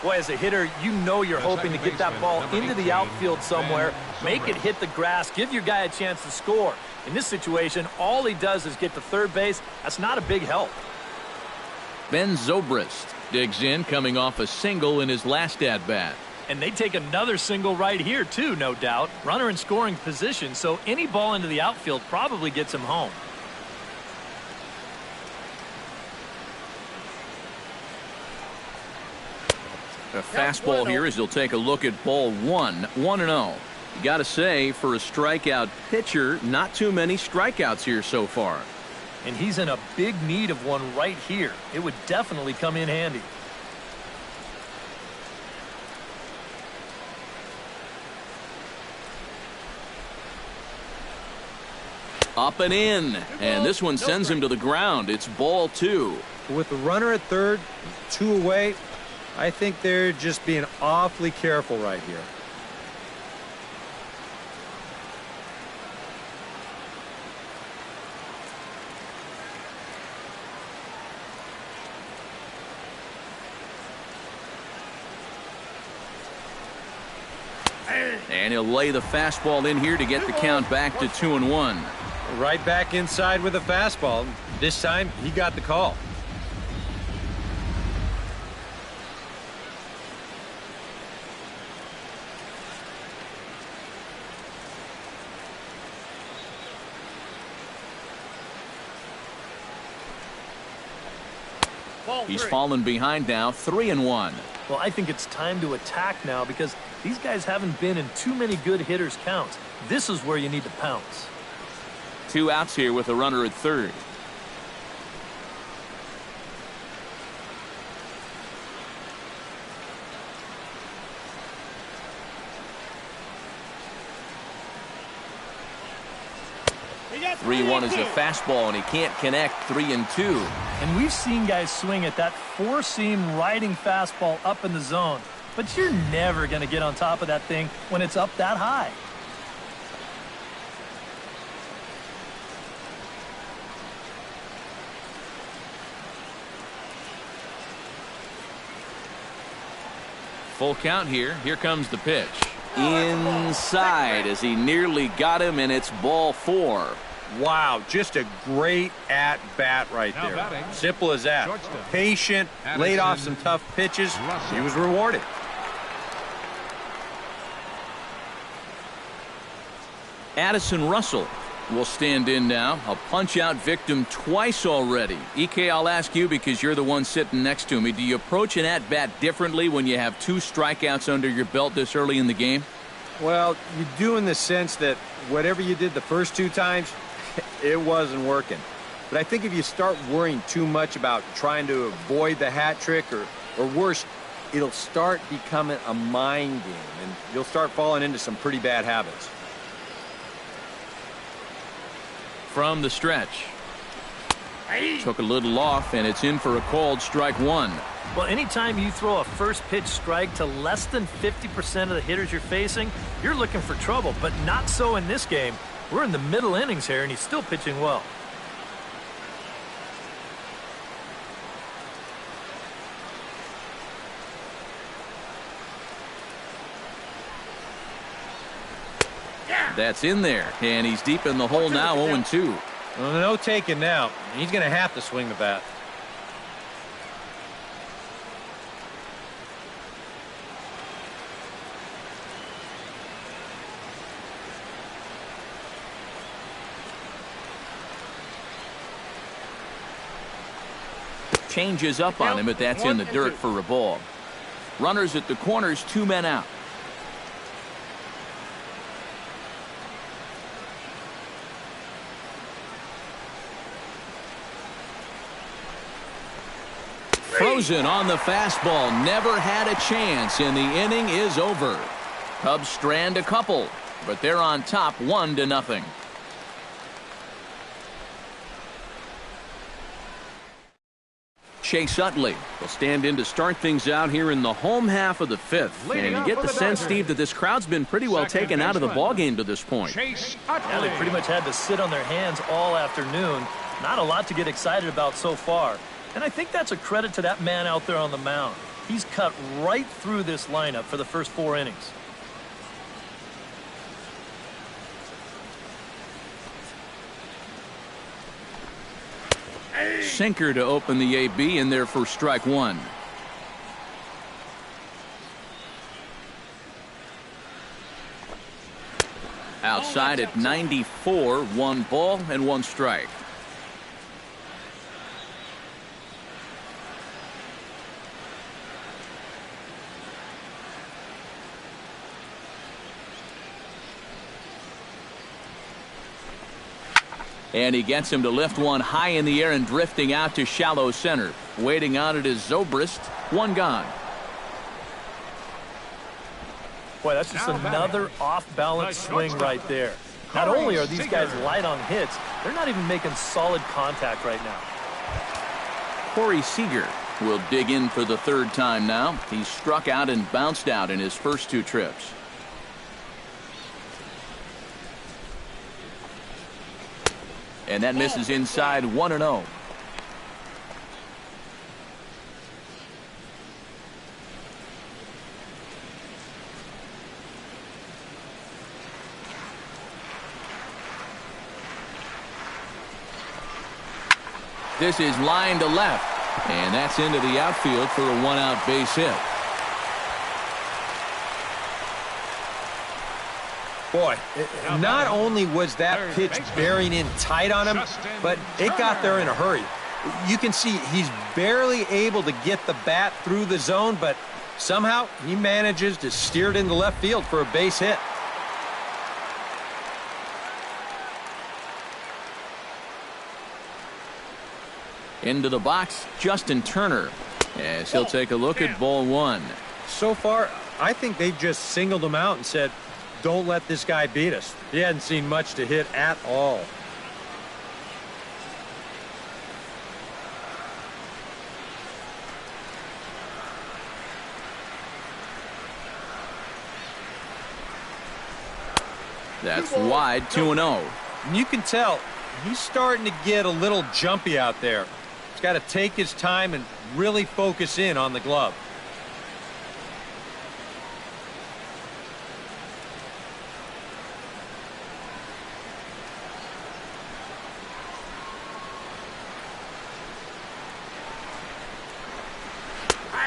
Boy, as a hitter, you know you're hoping to get that ball into the outfield somewhere, make it hit the grass, give your guy a chance to score. In this situation, all he does is get to third base. That's not a big help. Ben Zobrist digs in, coming off a single in his last at-bat. And they take another single right here, too, no doubt. Runner in scoring position, so any ball into the outfield probably gets him home. A fastball here as he'll take a look at ball 1. 1-0. You got to say, for a strikeout pitcher, not too many strikeouts here so far. And he's in a big need of one right here. It would definitely come in handy. Up and in, and this one sends him to the ground. It's ball 2. With the runner at third, 2 away, I think they're just being awfully careful right here. And he'll lay the fastball in here to get the count back to 2-1. Right back inside with a fastball. This time, he got the call. He's fallen behind now, 3-1. Well, I think it's time to attack now because these guys haven't been in too many good hitters' counts. This is where you need to pounce. 2 outs here with a runner at third. 3-1 is a fastball, and he can't connect. 3-2. And we've seen guys swing at that four-seam riding fastball up in the zone. But you're never going to get on top of that thing when it's up that high. Full count here. Here comes the pitch. Inside as he nearly got him, and it's ball 4. Wow, just a great at-bat right there. Simple as that. Patient, laid off some tough pitches. He was rewarded. Addison Russell will stand in now. A punch-out victim twice already. EK, I'll ask you because you're the one sitting next to me. Do you approach an at-bat differently when you have 2 strikeouts under your belt this early in the game? Well, you do in the sense that whatever you did the first 2 times, it wasn't working. But I think if you start worrying too much about trying to avoid the hat trick or worse, it'll start becoming a mind game, and you'll start falling into some pretty bad habits. From the stretch. Took a little off, and it's in for a called strike 1. Well, anytime you throw a first pitch strike to less than 50% of the hitters you're facing, you're looking for trouble, but not so in this game. We're in the middle innings here, and he's still pitching well. That's in there, and he's deep in the hole now, 0-2. Well, no taking now. He's going to have to swing the bat. Changes up on him, but that's in the dirt for a ball. Runners at the corners, 2 men out. Frozen on the fastball. Never had a chance, and the inning is over. Cubs strand a couple, but they're on top 1-0. Chase Utley will stand in to start things out here in the home half of the 5th. And you get the sense, Steve, that this crowd's been pretty well taken out of the ballgame to this point. Yeah, they pretty much had to sit on their hands all afternoon. Not a lot to get excited about so far. And I think that's a credit to that man out there on the mound. He's cut right through this lineup for the first 4 innings. Sinker to open the AB in there for strike 1. Outside at 94, 1 ball and 1 strike. And he gets him to lift one high in the air and drifting out to shallow center. Waiting on it is Zobrist. 1 gone. Boy, that's just another off-balance swing right there. Not only are these guys light on hits, they're not even making solid contact right now. Corey Seager will dig in for the 3rd time now. He's struck out and bounced out in his first 2 trips. And that misses inside 1-0. This is line to left, and that's into the outfield for a 1-out base hit. Boy, not only was that pitch bearing in tight on him, but it got there in a hurry. You can see he's barely able to get the bat through the zone, but somehow he manages to steer it into left field for a base hit. Into the box, Justin Turner, as he'll take a look at ball 1. So far, I think they just singled him out and said, don't let this guy beat us. He hadn't seen much to hit at all. That's wide, 2-0. And you can tell he's starting to get a little jumpy out there. He's got to take his time and really focus in on the glove.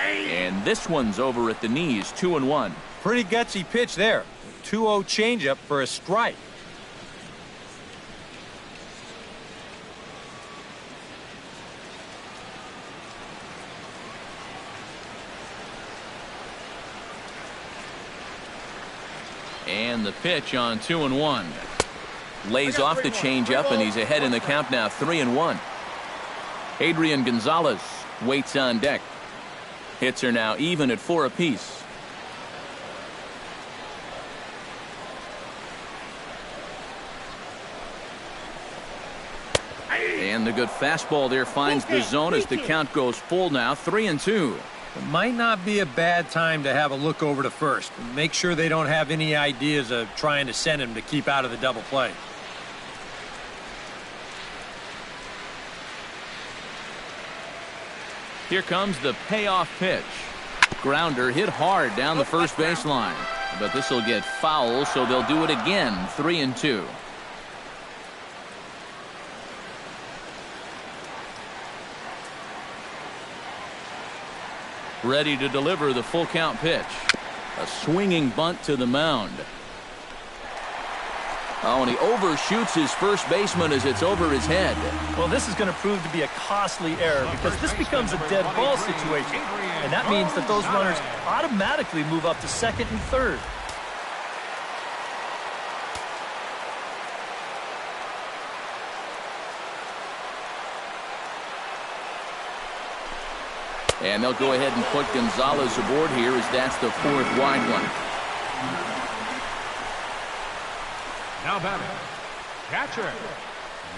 And this one's over at the knees, 2-1. Pretty gutsy pitch there. 2-0 changeup for a strike. And the pitch on 2-1. Lays off the changeup, and he's ahead in the count now, 3-1. Adrian Gonzalez waits on deck. Hits are now even at 4 apiece. And the good fastball there finds the zone as the count goes full now, 3-2. It might not be a bad time to have a look over to first. Make sure they don't have any ideas of trying to send him to keep out of the double play. Here comes the payoff pitch. Grounder hit hard down the first baseline. But this will get foul, so they'll do it again, 3-2. Ready to deliver the full count pitch. A swinging bunt to the mound. Oh, and he overshoots his first baseman as it's over his head. Well, this is going to prove to be a costly error because this becomes a dead ball situation. And that means that those runners automatically move up to second and third. And they'll go ahead and put Gonzalez aboard here as that's the 4th wide one. Now batting, catcher,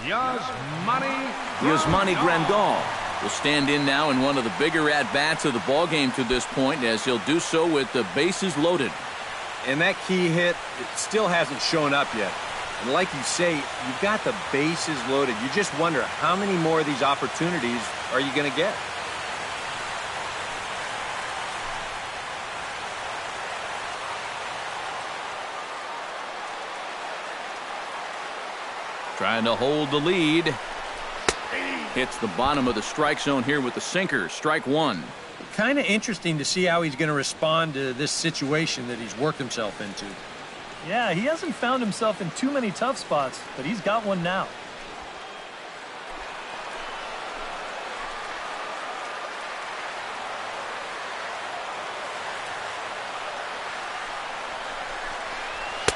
Yasmani Grandal will stand in now in one of the bigger at-bats of the ballgame to this point, as he'll do so with the bases loaded. And that key hit, it still hasn't shown up yet. And like you say, you've got the bases loaded. You just wonder how many more of these opportunities are you going to get? Trying to hold the lead. Hits the bottom of the strike zone here with the sinker. Strike one. Kind of interesting to see how he's going to respond to this situation that he's worked himself into. Yeah, he hasn't found himself in too many tough spots, but he's got one now.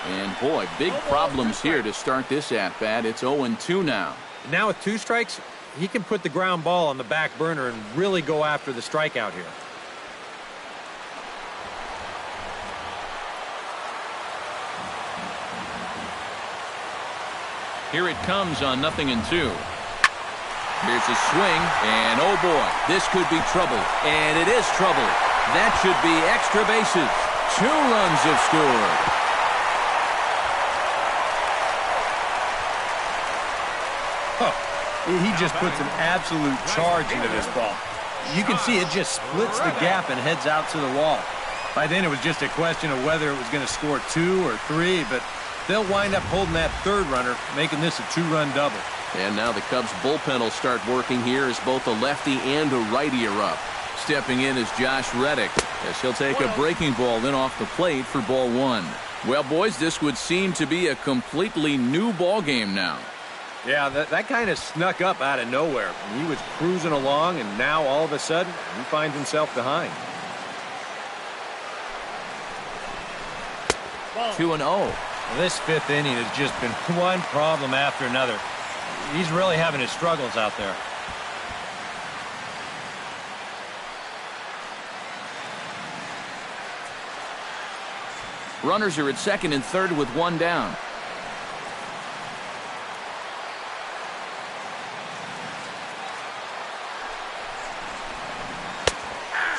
And boy, big problems here to start this at-bat. It's 0-2 now. Now with 2 strikes, he can put the ground ball on the back burner and really go after the strikeout here. Here it comes on 0-2. Here's a swing, and oh boy, this could be trouble. And it is trouble. That should be extra bases. 2 runs have scored. He just puts an absolute charge into this ball. You can see it just splits the gap and heads out to the wall. By then it was just a question of whether it was going to score 2 or 3, but they'll wind up holding that 3rd runner, making this a 2-run double. And now the Cubs bullpen will start working here as both a lefty and a righty are up. Stepping in is Josh Reddick as he'll take a breaking ball in off the plate for ball 1. Well, boys, this would seem to be a completely new ball game now. Yeah, that kind of snuck up out of nowhere. He was cruising along, and now all of a sudden, he finds himself behind. 2-0. This 5th inning has just been one problem after another. He's really having his struggles out there. Runners are at second and third with 1 down.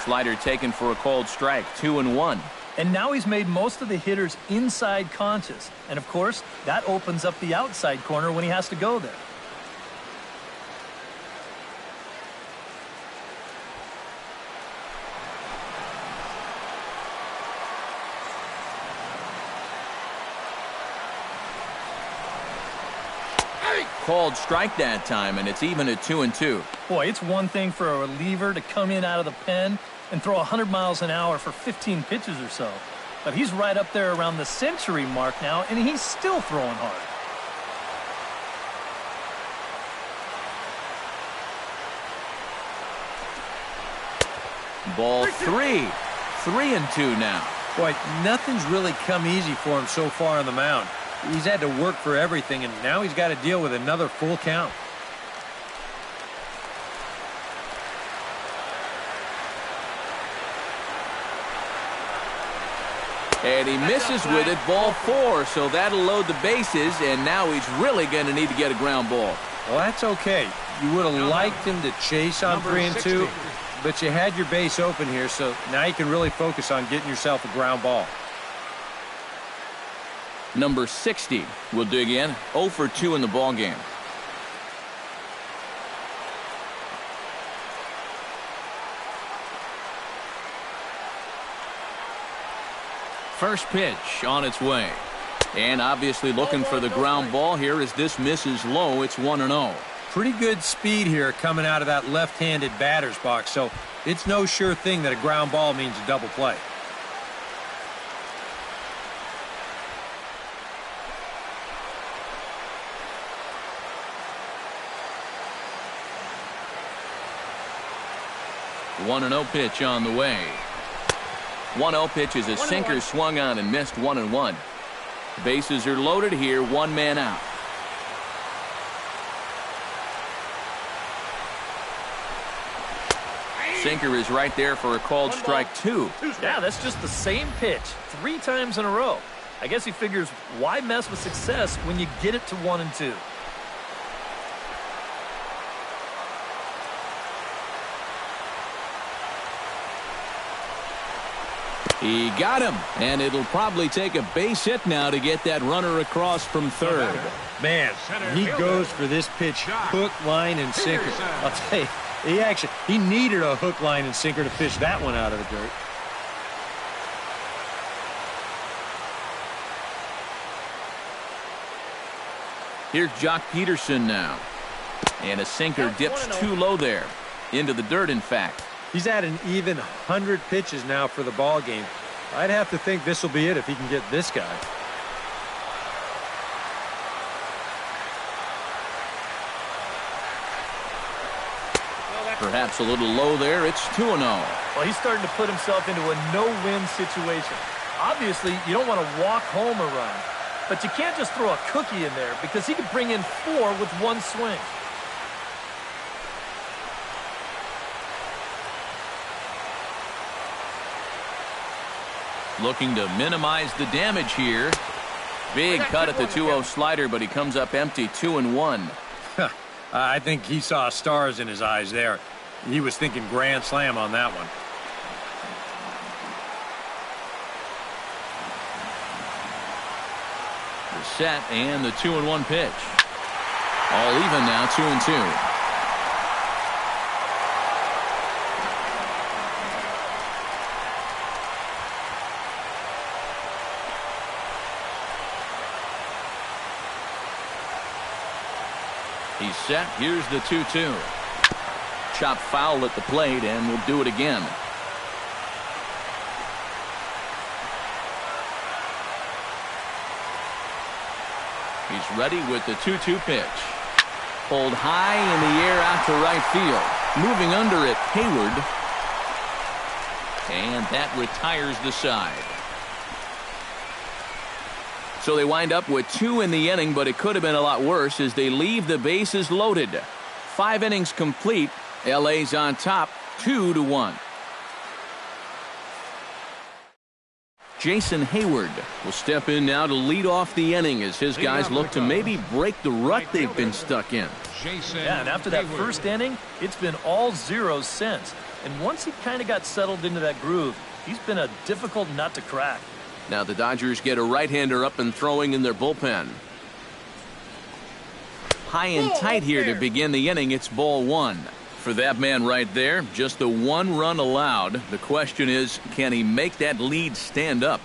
Slider taken for a called strike, 2-1. And now he's made most of the hitters inside conscious. And, of course, that opens up the outside corner when he has to go there. Called strike that time, and it's even at 2-2. Boy, it's one thing for a reliever to come in out of the pen and throw 100 miles an hour for 15 pitches or so. But he's right up there around the century mark now, and he's still throwing hard. Ball 3. 3-2 now. Boy, nothing's really come easy for him so far on the mound. He's had to work for everything, and now he's got to deal with another full count. And he misses with it, ball 4, so that'll load the bases, and now he's really going to need to get a ground ball. Well, that's okay. You would have liked him to chase on 3-2, but you had your base open here, so now you can really focus on getting yourself a ground ball. Number 60 will dig in, 0 for 2 in the ball game. First pitch on its way. And obviously looking for the ground ball here as this misses low. It's 1-0. Pretty good speed here coming out of that left-handed batter's box, so it's no sure thing that a ground ball means a double play. The 1-0 pitch on the way. 1-0 pitch is a sinker swung on and missed. 1-1. Bases are loaded here. One man out. Sinker is right there for a called strike 2. Yeah, that's just the same pitch 3 times in a row. I guess he figures why mess with success when you get it to 1 and 2. He got him, and it'll probably take a base hit now to get that runner across from third. Man, he goes for this pitch hook, line, and sinker. I'll tell you, he needed a hook, line, and sinker to fish that one out of the dirt. Here's Jock Peterson now. And a sinker dips too low there. Into the dirt, in fact. He's had an even 100 pitches now for the ball game. I'd have to think this will be it if he can get this guy. Perhaps a little low there. It's 2-0. Well, he's starting to put himself into a no-win situation. Obviously, you don't want to walk home a run, but you can't just throw a cookie in there because he could bring in 4 with one swing. Looking to minimize the damage here. Big cut at the 2-0 slider, but he comes up empty. 2-1. I think he saw stars in his eyes there. He was thinking grand slam on that one. The set and the 2-1 pitch. All even now, 2-2. He's set. Here's the 2-2. Chop foul at the plate, and we'll do it again. He's ready with the 2-2 pitch. Pulled high in the air out to right field. Moving under it, Hayward. And that retires the side. So they wind up with 2 in the inning, but it could have been a lot worse as they leave the bases loaded. 5 innings complete. LA's on top, 2-1. Jason Hayward will step in now to lead off the inning as his guys look to maybe break the rut they've been stuck in. Yeah, and after that first inning, it's been all zeros since. And once he kind of got settled into that groove, He's been a difficult nut to crack. Now the Dodgers get a right-hander up and throwing in their bullpen. High and tight here to begin the inning. It's ball one. For that man right there, just the one run allowed. The question is, can he make that lead stand up?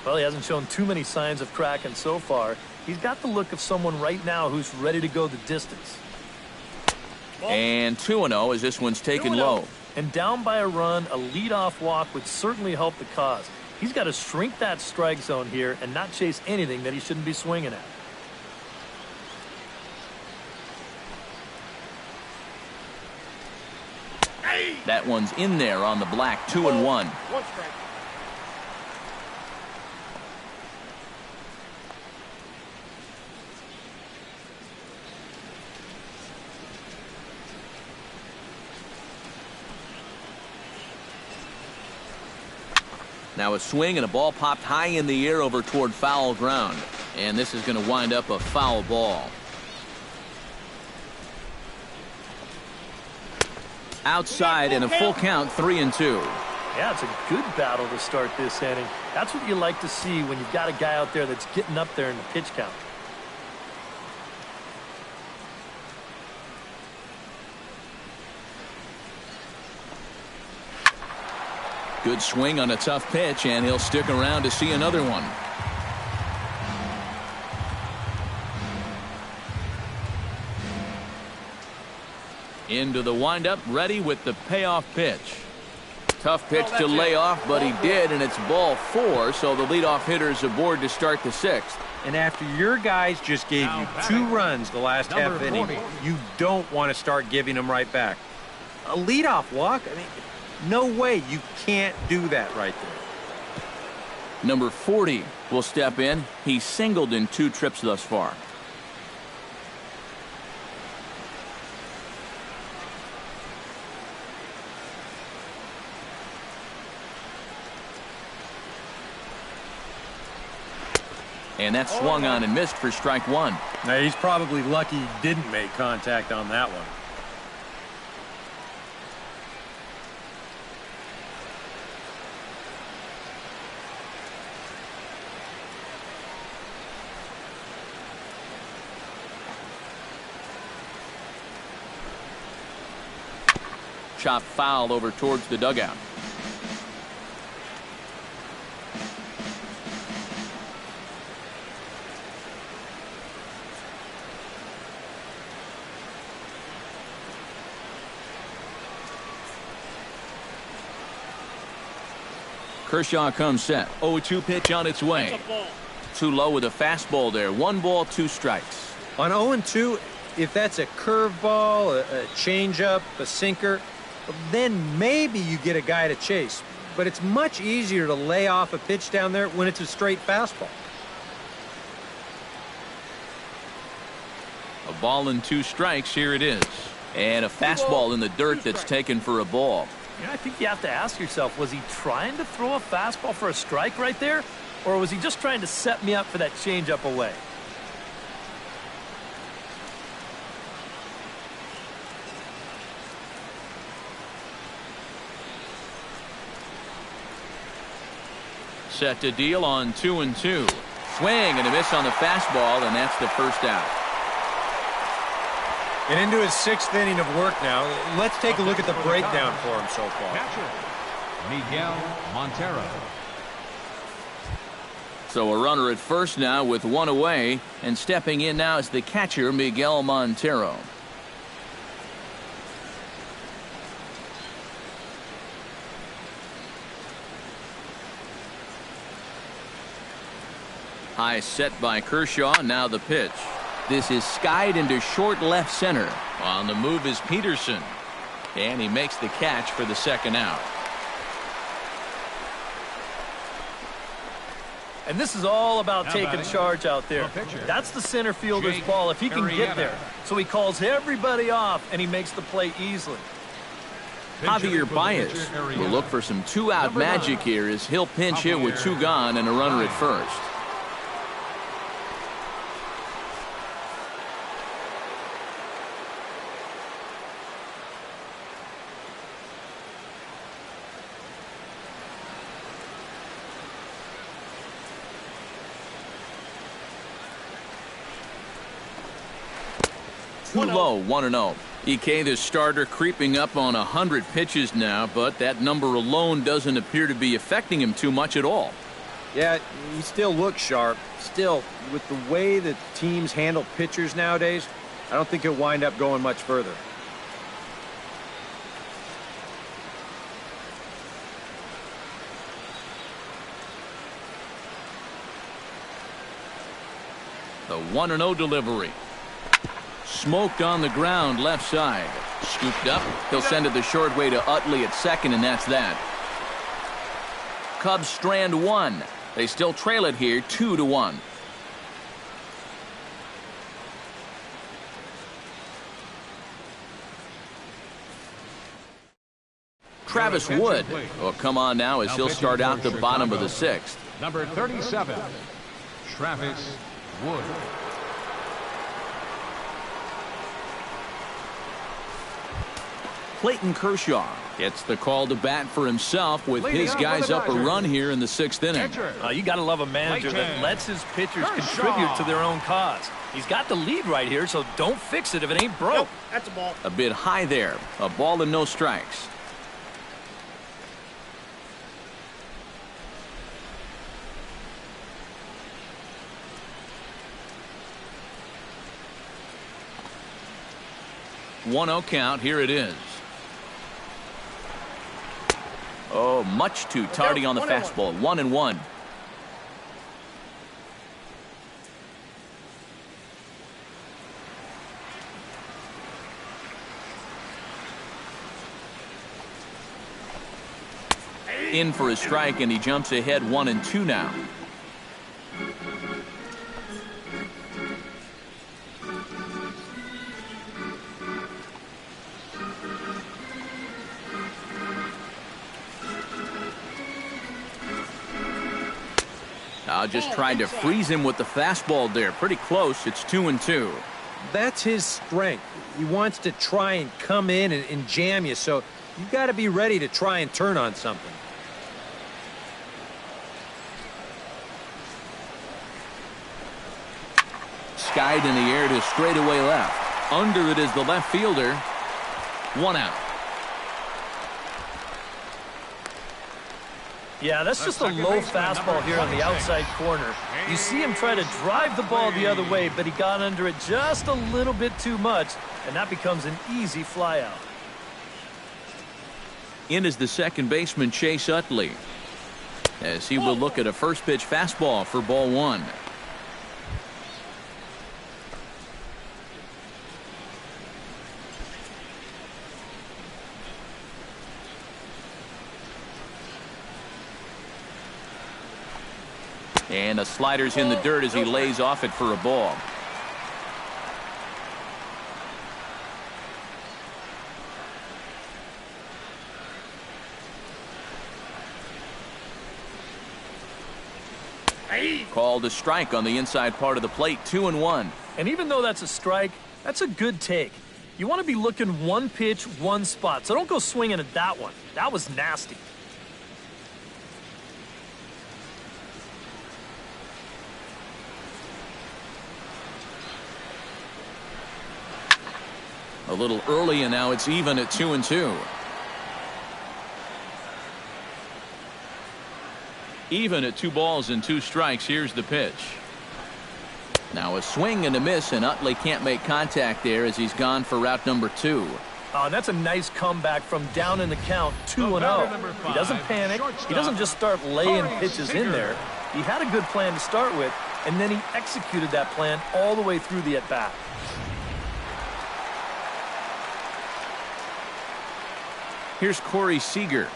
Well, he hasn't shown too many signs of cracking so far. He's got the look of someone right now who's ready to go the distance. And 2-0 as this one's taken low. And down by a run, a leadoff walk would certainly help the cause. He's got to shrink that strike zone here and not chase anything that he shouldn't be swinging at. That one's in there on the black. 2-1. One strike. Now a swing and a ball popped high in the air over toward foul ground. And this is going to wind up a foul ball. Outside and a full count, 3-2. Yeah, it's a good battle to start this inning. That's what you like to see when you've got a guy out there that's getting up there in the pitch count. Good swing on a tough pitch, and he'll stick around to see another one. Into the windup, ready with the payoff pitch. Tough pitch to lay off, but he did, and it's ball 4, so the leadoff hitter's aboard to start the 6th. And after your guys just gave you 2 runs the last half inning, you don't want to start giving them right back. A leadoff walk? I mean, no way. You can't do that right there. Number 40 will step in. He's singled in 2 trips thus far. And that swung on and missed for strike 1. Now, he's probably lucky he didn't make contact on that one. Chop foul over towards the dugout. Kershaw comes set. 0-2 pitch on its way. Too low with a fastball there. 1 ball, 2 strikes. On 0-2, if that's a curveball, a changeup, a sinker, then maybe you get a guy to chase. But it's much easier to lay off a pitch down there when it's a straight fastball. A ball and 2 strikes. Here it is. And a fastball in the dirt that's taken for a ball. You know, I think you have to ask yourself, was he trying to throw a fastball for a strike right there? Or was he just trying to set me up for that changeup away? Set to deal on 2-2. Swing and a miss on the fastball, and that's the first out. And into his 6th inning of work now. Let's take a look at the breakdown for him so far. Catcher, Miguel Montero. So a runner at first now with 1 away, and stepping in now is the catcher, Miguel Montero. High set by Kershaw. Now the pitch. This is skied into short left center. On the move is Peterson. And he makes the catch for the 2nd out. And this is all about taking charge out there. That's the center fielder's ball if he can get there. So he calls everybody off, and he makes the play easily. Javier Baez will look for some 2-out magic here as he'll pinch hit with 2 gone and a runner at first. too low, 1-0. EK, the starter, creeping up on 100 pitches now, but that number alone doesn't appear to be affecting him too much at all. Yeah, he still looks sharp. Still, with the way that teams handle pitchers nowadays, I don't think he'll wind up going much further. The 1-0 delivery. Smoked on the ground, left side. Scooped up. He'll send it the short way to Utley at second, and that's that. Cubs strand one. They still trail it here, 2-1. Travis Wood will come on now as he'll start out the bottom of the sixth. Number 37, Travis Wood. Clayton Kershaw gets the call to bat for himself with his guys up a run here in the sixth inning. You got to love a manager that lets his pitchers contribute to their own cause. He's got the lead right here, so don't fix it if it ain't broke. Nope, that's a ball. A bit high there. A ball and no strikes. One-zero count. Here it is. Oh, much too tardy on the fastball. 1-1. In for a strike, and he jumps ahead 1-2 now. Just tried to freeze him with the fastball there. Pretty close. It's 2-2. That's his strength. He wants to try and come in and jam you, so you got to be ready to try and turn on something. Skied in the air to straightaway left. Under it is the left fielder. 1 out. Yeah, that's just a low fastball here on the outside corner. You see him try to drive the ball the other way, but he got under it just a little bit too much, and that becomes an easy flyout. In is the second baseman, Chase Utley, as he will look at a first pitch fastball for ball one. And a slider's in the dirt as he lays off it for a ball. Called a strike on the inside part of the plate. 2-1. And even though that's a strike, that's a good take. You want to be looking one pitch, one spot. So don't go swinging at that one. That was nasty. A little early, and now it's even at 2-2. Even at 2 balls and 2 strikes. Here's the pitch. Now a swing and a miss, and Utley can't make contact there as he's gone for route number 2. And that's a nice comeback from down in the count, 2-0. He doesn't panic. He doesn't just start laying pitches in there. He had a good plan to start with, and then he executed that plan all the way through the at-bat. Here's Corey Seager.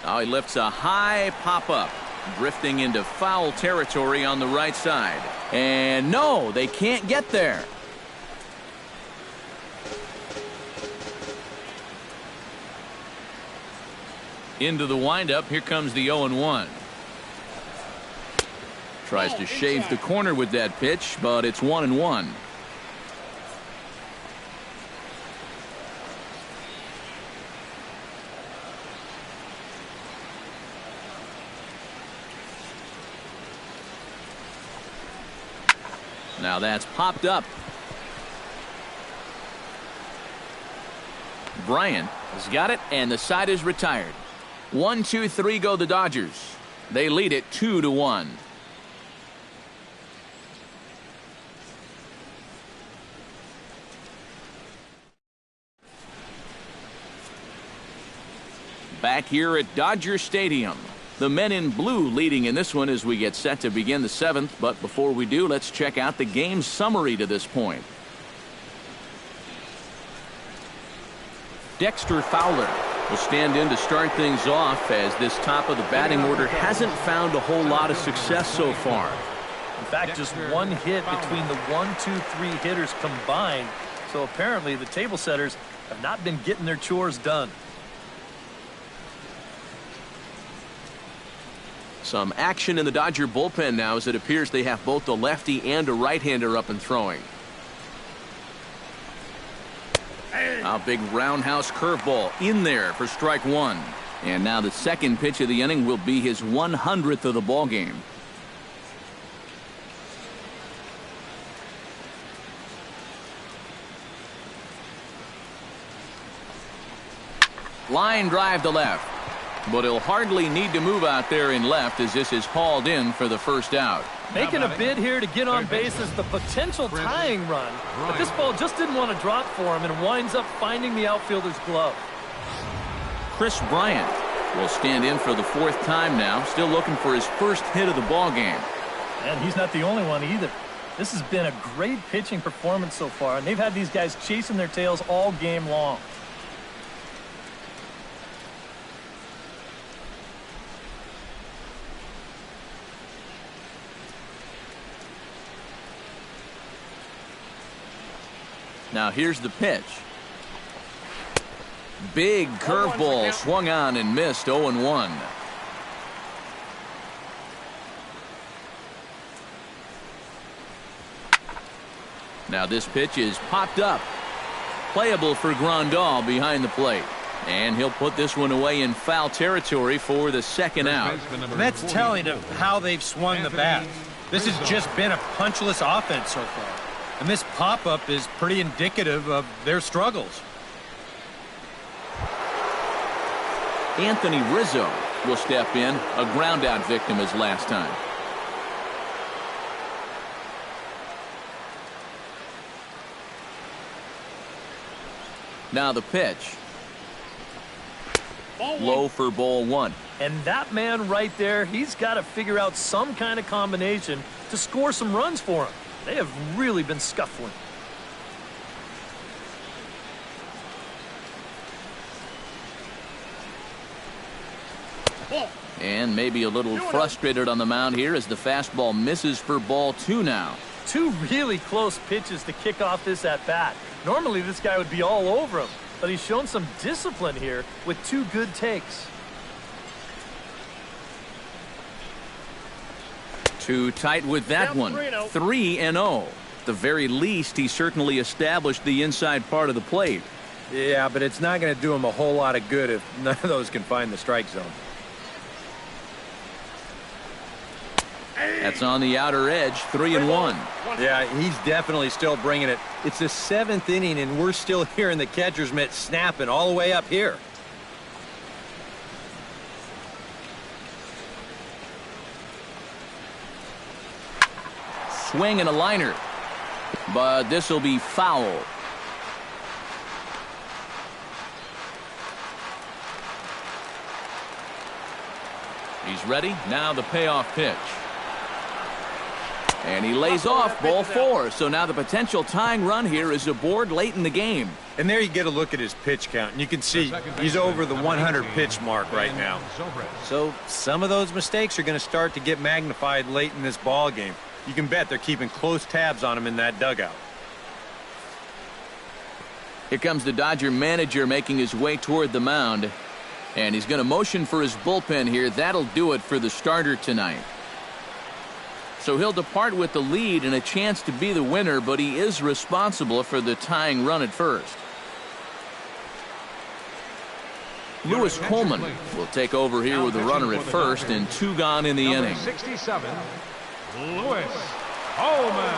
Now he lifts a high pop-up, drifting into foul territory on the right side. And no, they can't get there. Into the windup. Here comes the 0-1. Tries to shave the corner with that pitch, but it's 1-1. Now that's popped up. Bryant has got it, and the side is retired. 1-2-3 go the Dodgers. They lead it 2-1. Back here at Dodger Stadium. The men in blue leading in this one as we get set to begin the 7th. But before we do, let's check out the game summary to this point. Dexter Fowler will stand in to start things off as this top of the batting order hasn't found a whole lot of success so far. In fact, just one hit between the 1, 2, 3 hitters combined. So apparently the table setters have not been getting their chores done. Some action in the Dodger bullpen now as it appears they have both a lefty and a right-hander up and throwing. A big roundhouse curveball in there for strike one. And now the second pitch of the inning will be his 100th of the ball game. Line drive to left. But he'll hardly need to move out there in left as this is hauled in for the first out. Making a bid here to get on base is the potential tying run. But this ball just didn't want to drop for him and winds up finding the outfielder's glove. Chris Bryant will stand in for the 4th time now, still looking for his first hit of the ball game. And he's not the only one either. This has been a great pitching performance so far, and they've had these guys chasing their tails all game long. Now here's the pitch. Big curveball swung on and missed. 0-1. Now this pitch is popped up. Playable for Grandal behind the plate. And he'll put this one away in foul territory for the second out. And that's telling of how they've swung the bat. This has just been a punchless offense so far. And this pop-up is pretty indicative of their struggles. Anthony Rizzo will step in, a ground-out victim as last time. Now the pitch. Low for ball one. And that man right there, he's got to figure out some kind of combination to score some runs for him. They have really been scuffling. And maybe a little frustrated on the mound here as the fastball misses for ball two now. Two really close pitches to kick off this at-bat. Normally this guy would be all over him, but he's shown some discipline here with two good takes. Too tight with that one. 3-0. At the very least, he certainly established the inside part of the plate. Yeah, but it's not going to do him a whole lot of good if none of those can find the strike zone. That's on the outer edge, 3-1. Yeah, he's definitely still bringing it. It's the 7th inning, and we're still hearing the catcher's mitt snapping all the way up here. Swing and a liner. But this will be foul. He's ready. Now the payoff pitch. And he lays off ball four. So now the potential tying run here is aboard late in the game. And there you get a look at his pitch count. And you can see he's over the 100 pitch mark right now. So some of those mistakes are going to start to get magnified late in this ball game. You can bet they're keeping close tabs on him in that dugout. Here comes the Dodger manager making his way toward the mound. And he's going to motion for his bullpen here. That'll do it for the starter tonight. So he'll depart with the lead and a chance to be the winner, but he is responsible for the tying run at first. Lewis Coleman will take over here with a runner at first and two gone in the inning. 67, Lewis Coleman.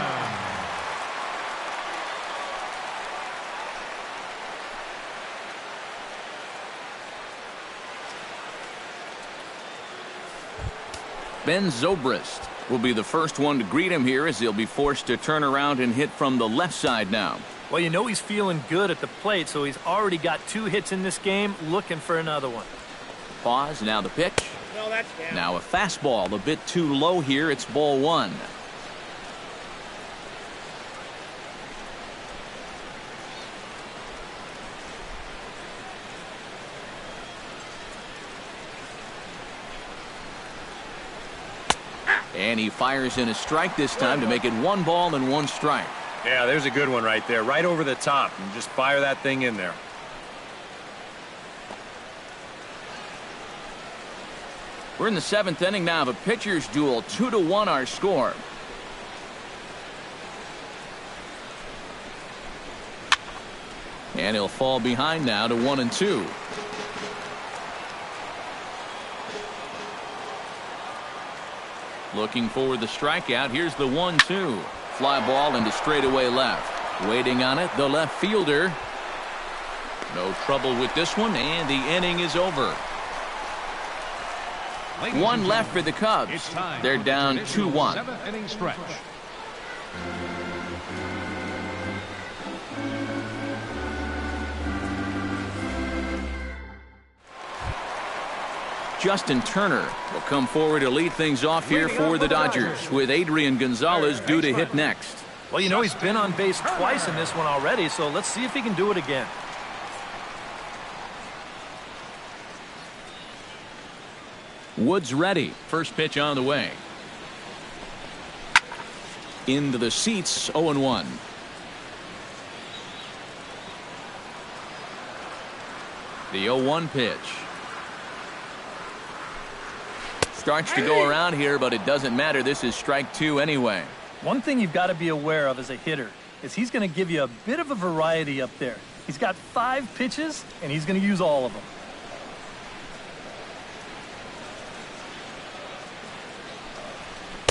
Ben Zobrist will be the first one to greet him here as he'll be forced to turn around and hit from the left side now. Well, you know he's feeling good at the plate, so he's already got 2 hits in this game, looking for another one. Pause, now the pitch. No, that's down. Now a fastball, a bit too low here. It's ball 1. And he fires in a strike this time to make it 1 ball and 1 strike. Yeah, there's a good one right there. Right over the top. And just fire that thing in there. We're in the 7th inning now of a pitcher's duel. 2-1 our score. And he'll fall behind now to 1-2. Looking for the strikeout. Here's the 1-2. Fly ball into straightaway left. Waiting on it, the left fielder. No trouble with this one, and the inning is over. 1 left for the Cubs. They're down 2-1. 7th inning stretch. Justin Turner will come forward to lead things off here for the Dodgers, with Adrian Gonzalez due to hit next. Well, you know he's been on base twice in this one already, so let's see if he can do it again. Woods ready. First pitch on the way. Into the seats, 0-1. The 0-1 pitch. Starts to go around here, but it doesn't matter. This is strike 2 anyway. One thing you've got to be aware of as a hitter is he's going to give you a bit of a variety up there. He's got 5 pitches, and he's going to use all of them.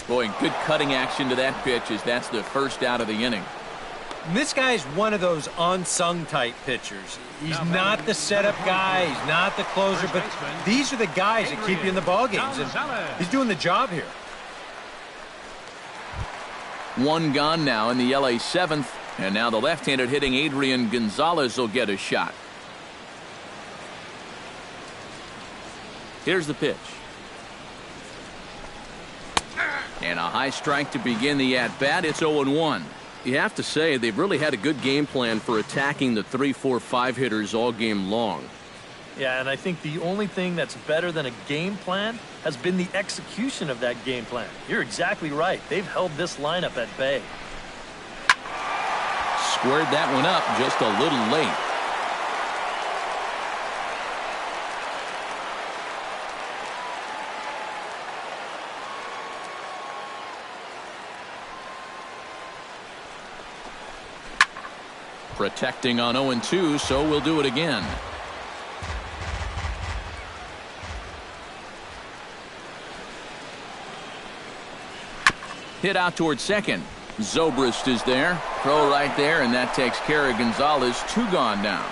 Boy, good cutting action to that pitch as that's the first out of the inning. And this guy's one of those unsung type pitchers. He's not the setup guy. He's not the closer. But these are the guys that keep you in the ball games. And he's doing the job here. 1 gone now in the LA 7th. And now the left-handed hitting Adrian Gonzalez will get a shot. Here's the pitch. And a high strike to begin the at-bat. It's 0-1. You have to say they've really had a good game plan for attacking the 3, 4, 5 hitters all game long. Yeah, and I think the only thing that's better than a game plan has been the execution of that game plan. You're exactly right. They've held this lineup at bay. Squared that one up just a little late. Protecting on 0-2, so we'll do it again. Hit out towards second. Zobrist is there. Throw right there, and that takes care of Gonzalez. 2 gone now.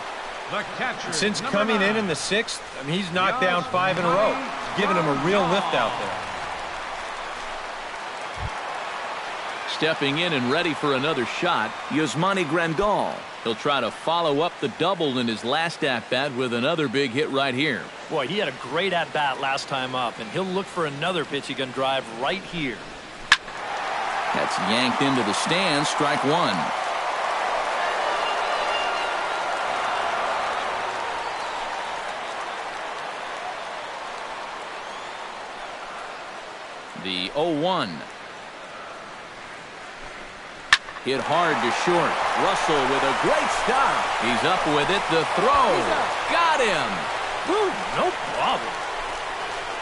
The catcher, Since coming in the 6th, I mean, he's knocked down 5 in a row. He's giving him a real lift out there. Stepping in and ready for another shot, Yasmani Grandal. He'll try to follow up the double in his last at-bat with another big hit right here. Boy, he had a great at-bat last time up, and he'll look for another pitch he can drive right here. That's yanked into the stands. Strike 1. The 0-1. Hit hard to short. Russell with a great stop. He's up with it. The throw. Got him. Woo, no problem.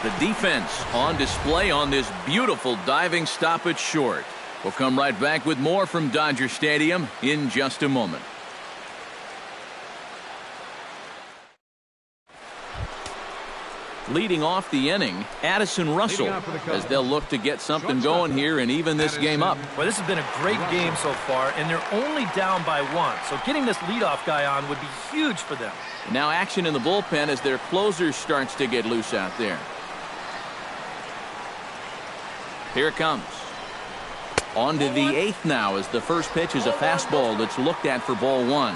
The defense on display on this beautiful diving stop at short. We'll come right back with more from Dodger Stadium in just a moment. Leading off the inning, Addison Russell, as they'll look to get something going here and even this game up. Well, this has been a great game so far, and they're only down by 1. So getting this leadoff guy on would be huge for them. Now action in the bullpen as their closer starts to get loose out there. Here it comes. On to the 8th now as the first pitch is a fastball that's looked at for ball 1.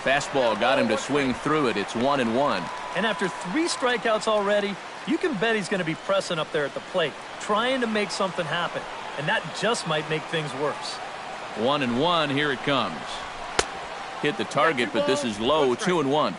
Fastball got him to swing through it. It's 1-1. And after 3 strikeouts already, you can bet he's going to be pressing up there at the plate, trying to make something happen. And that just might make things worse. 1-1. Here it comes. Hit the target, but this is low. 2-1.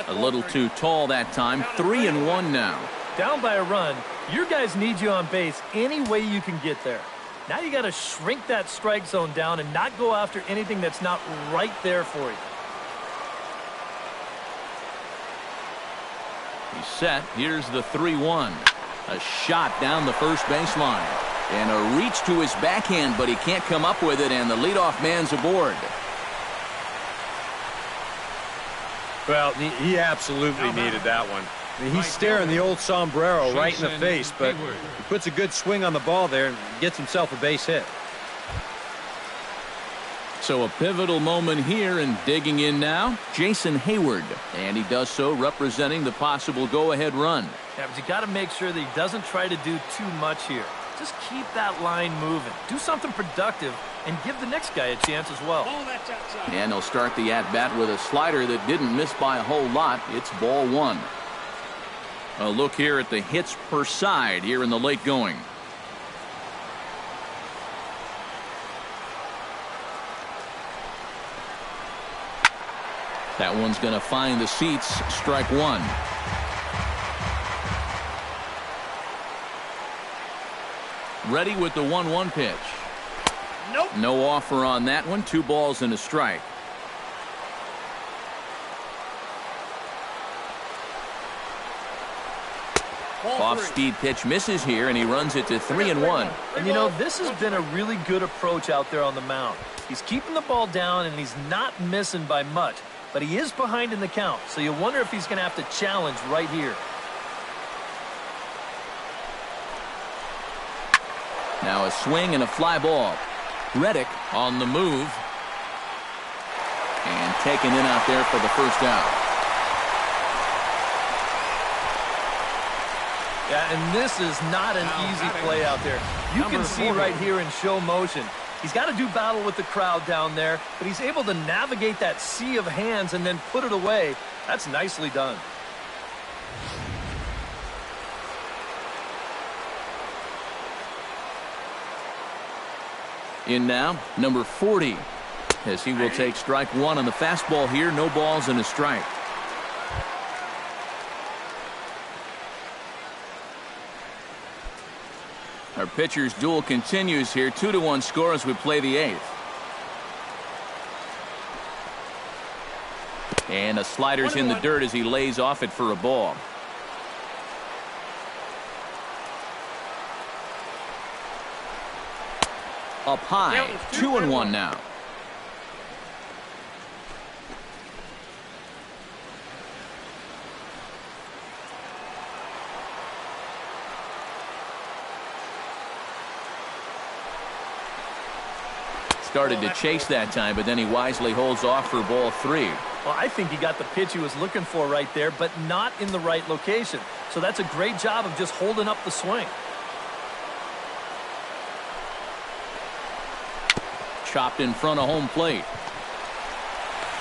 A little too tall that time. 3-1 now. Down by a run, your guys need you on base any way you can get there. Now you got to shrink that strike zone down and not go after anything that's not right there for you. He's set. Here's the 3-1. A shot down the first baseline. And a reach to his backhand, but he can't come up with it, and the leadoff man's aboard. Well, he absolutely needed that one. I mean, he's staring the old sombrero right in the face, but he puts a good swing on the ball there and gets himself a base hit. So a pivotal moment here, and digging in now, Jason Hayward. And he does so representing the possible go-ahead run. Yeah, but you got to make sure that he doesn't try to do too much here. Just keep that line moving. Do something productive and give the next guy a chance as well. And he'll start the at-bat with a slider that didn't miss by a whole lot. It's ball 1. A look here at the hits per side here in the late going. That one's going to find the seats. Strike 1. Ready with the 1-1 pitch. Nope. No offer on that one. 2 balls and a strike. Off-speed pitch misses here, and he runs it to 3-1. And you know, this has been a really good approach out there on the mound. He's keeping the ball down, and he's not missing by much. But he is behind in the count, so you wonder if he's going to have to challenge right here. Now a swing and a fly ball. Reddick on the move. And taken in out there for the first out. Yeah, and this is not an easy play out there. You can see right here in show motion. He's got to do battle with the crowd down there, but he's able to navigate that sea of hands and then put it away. That's nicely done. In now, number 40, as he will take strike 1 on the fastball here. No balls and a strike. Our pitcher's duel continues here. 2-1 score as we play the 8th. And a slider's in the dirt as he lays off it for a ball. Up high, 2-1 now. Started to chase that time, but then he wisely holds off for ball 3. Well, I think he got the pitch he was looking for right there, but not in the right location. So that's a great job of just holding up the swing. Chopped in front of home plate.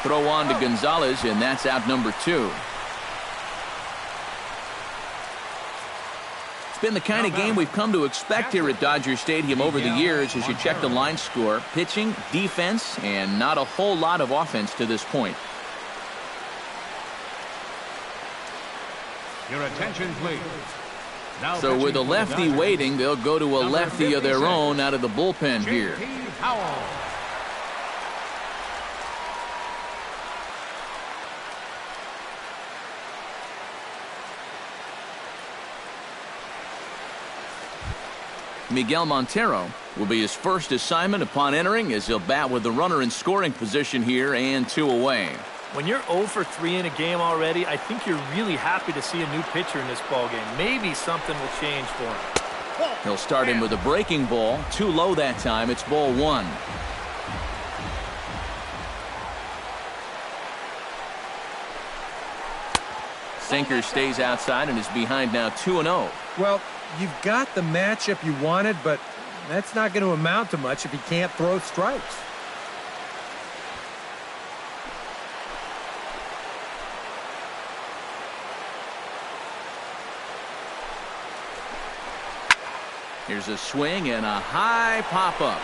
Throw on to Gonzalez, and that's out number 2. It's been the kind of game we've come to expect here at Dodger Stadium over the years as you check the line score. Pitching, defense, and not a whole lot of offense to this point. Your attention, please. Now So with a lefty waiting, they'll go to a lefty of their own out of the bullpen here. Miguel Montero will be his first assignment upon entering, as he'll bat with the runner in scoring position here and 2 away. When you're 0 for 3 in a game already, I think you're really happy to see a new pitcher in this ballgame. Maybe something will change for him. He'll start him with a breaking ball. Too low that time. It's ball one. Sinker stays outside and is behind now 2-0. Well, you've got the matchup you wanted, but that's not going to amount to much if he can't throw strikes. Here's a swing and a high pop-up.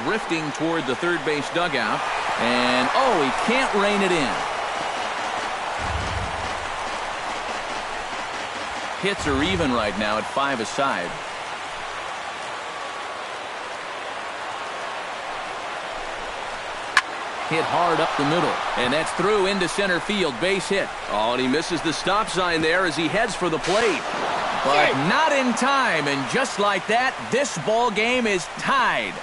Drifting toward the third base dugout. And, oh, he can't rein it in. Hits are even right now at 5 aside. Hit hard up the middle, and that's through into center field. Base hit. Oh, and he misses the stop sign there as he heads for the plate. But not in time, and just like that, this ball game is tied.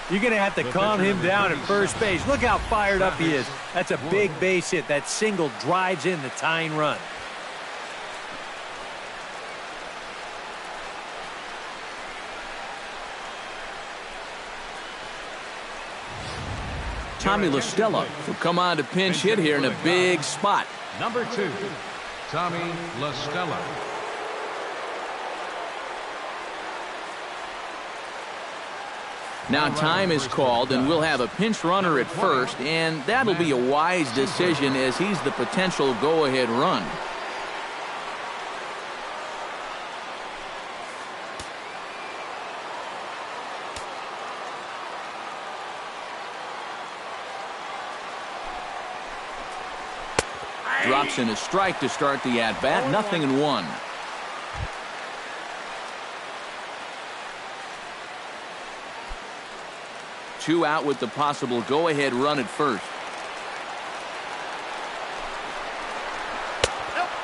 You're going to have to calm him down at first base. Look how fired up he is. That's a big base hit. That single drives in the tying run. Tommy La Stella will come on to pinch hit here in a big spot. Number 2, Tommy La Stella. Now time is called, and we'll have a pinch runner at first, and that'll be a wise decision as he's the potential go-ahead run. Drops in a strike to start the at-bat. 0-1. Two out with the possible go-ahead run at first.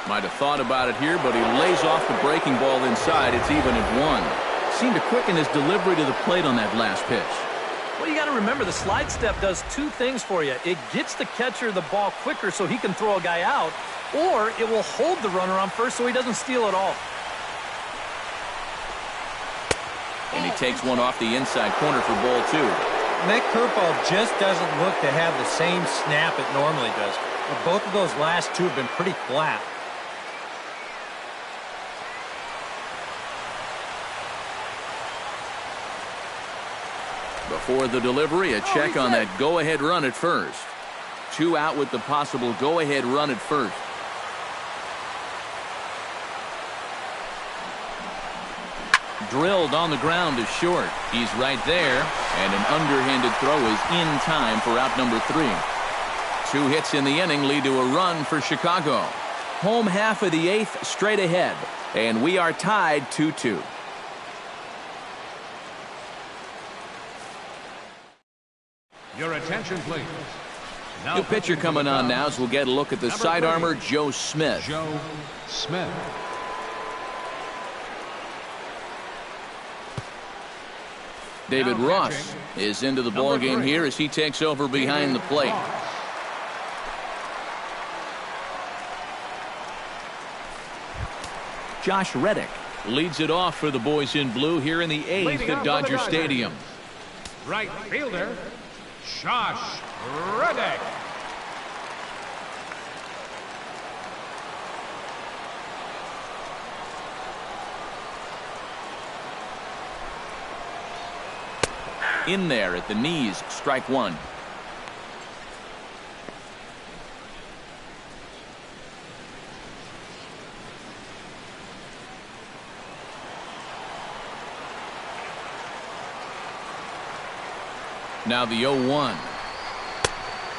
Might have thought about it here, but he lays off the breaking ball inside. It's even at 1. Seemed to quicken his delivery to the plate on that last pitch. Well, you got to remember the slide step does two things for you. It gets the catcher the ball quicker so he can throw a guy out, or it will hold the runner on first so he doesn't steal it all. And he takes one off the inside corner for ball 2. And that curveball just doesn't look to have the same snap it normally does. But both of those last two have been pretty flat. Before the delivery, a check on that go-ahead run at first. Two out with the possible go-ahead run at first. Drilled on the ground is short. He's right there, and an underhanded throw is in time for out number 3. 2 hits in the inning lead to a run for Chicago. Home half of the 8th straight ahead, and we are tied 2-2. Your attention, please. Now New pitcher coming on now as we'll get a look at the side armor, Joe Smith. Joe Smith. David Ross is into the ball game here as he takes over behind the plate. Josh Reddick leads it off for the boys in blue here in the 8th at Dodger Stadium. Right fielder, Josh Reddick. In there at the knees, strike 1. Now the 0-1.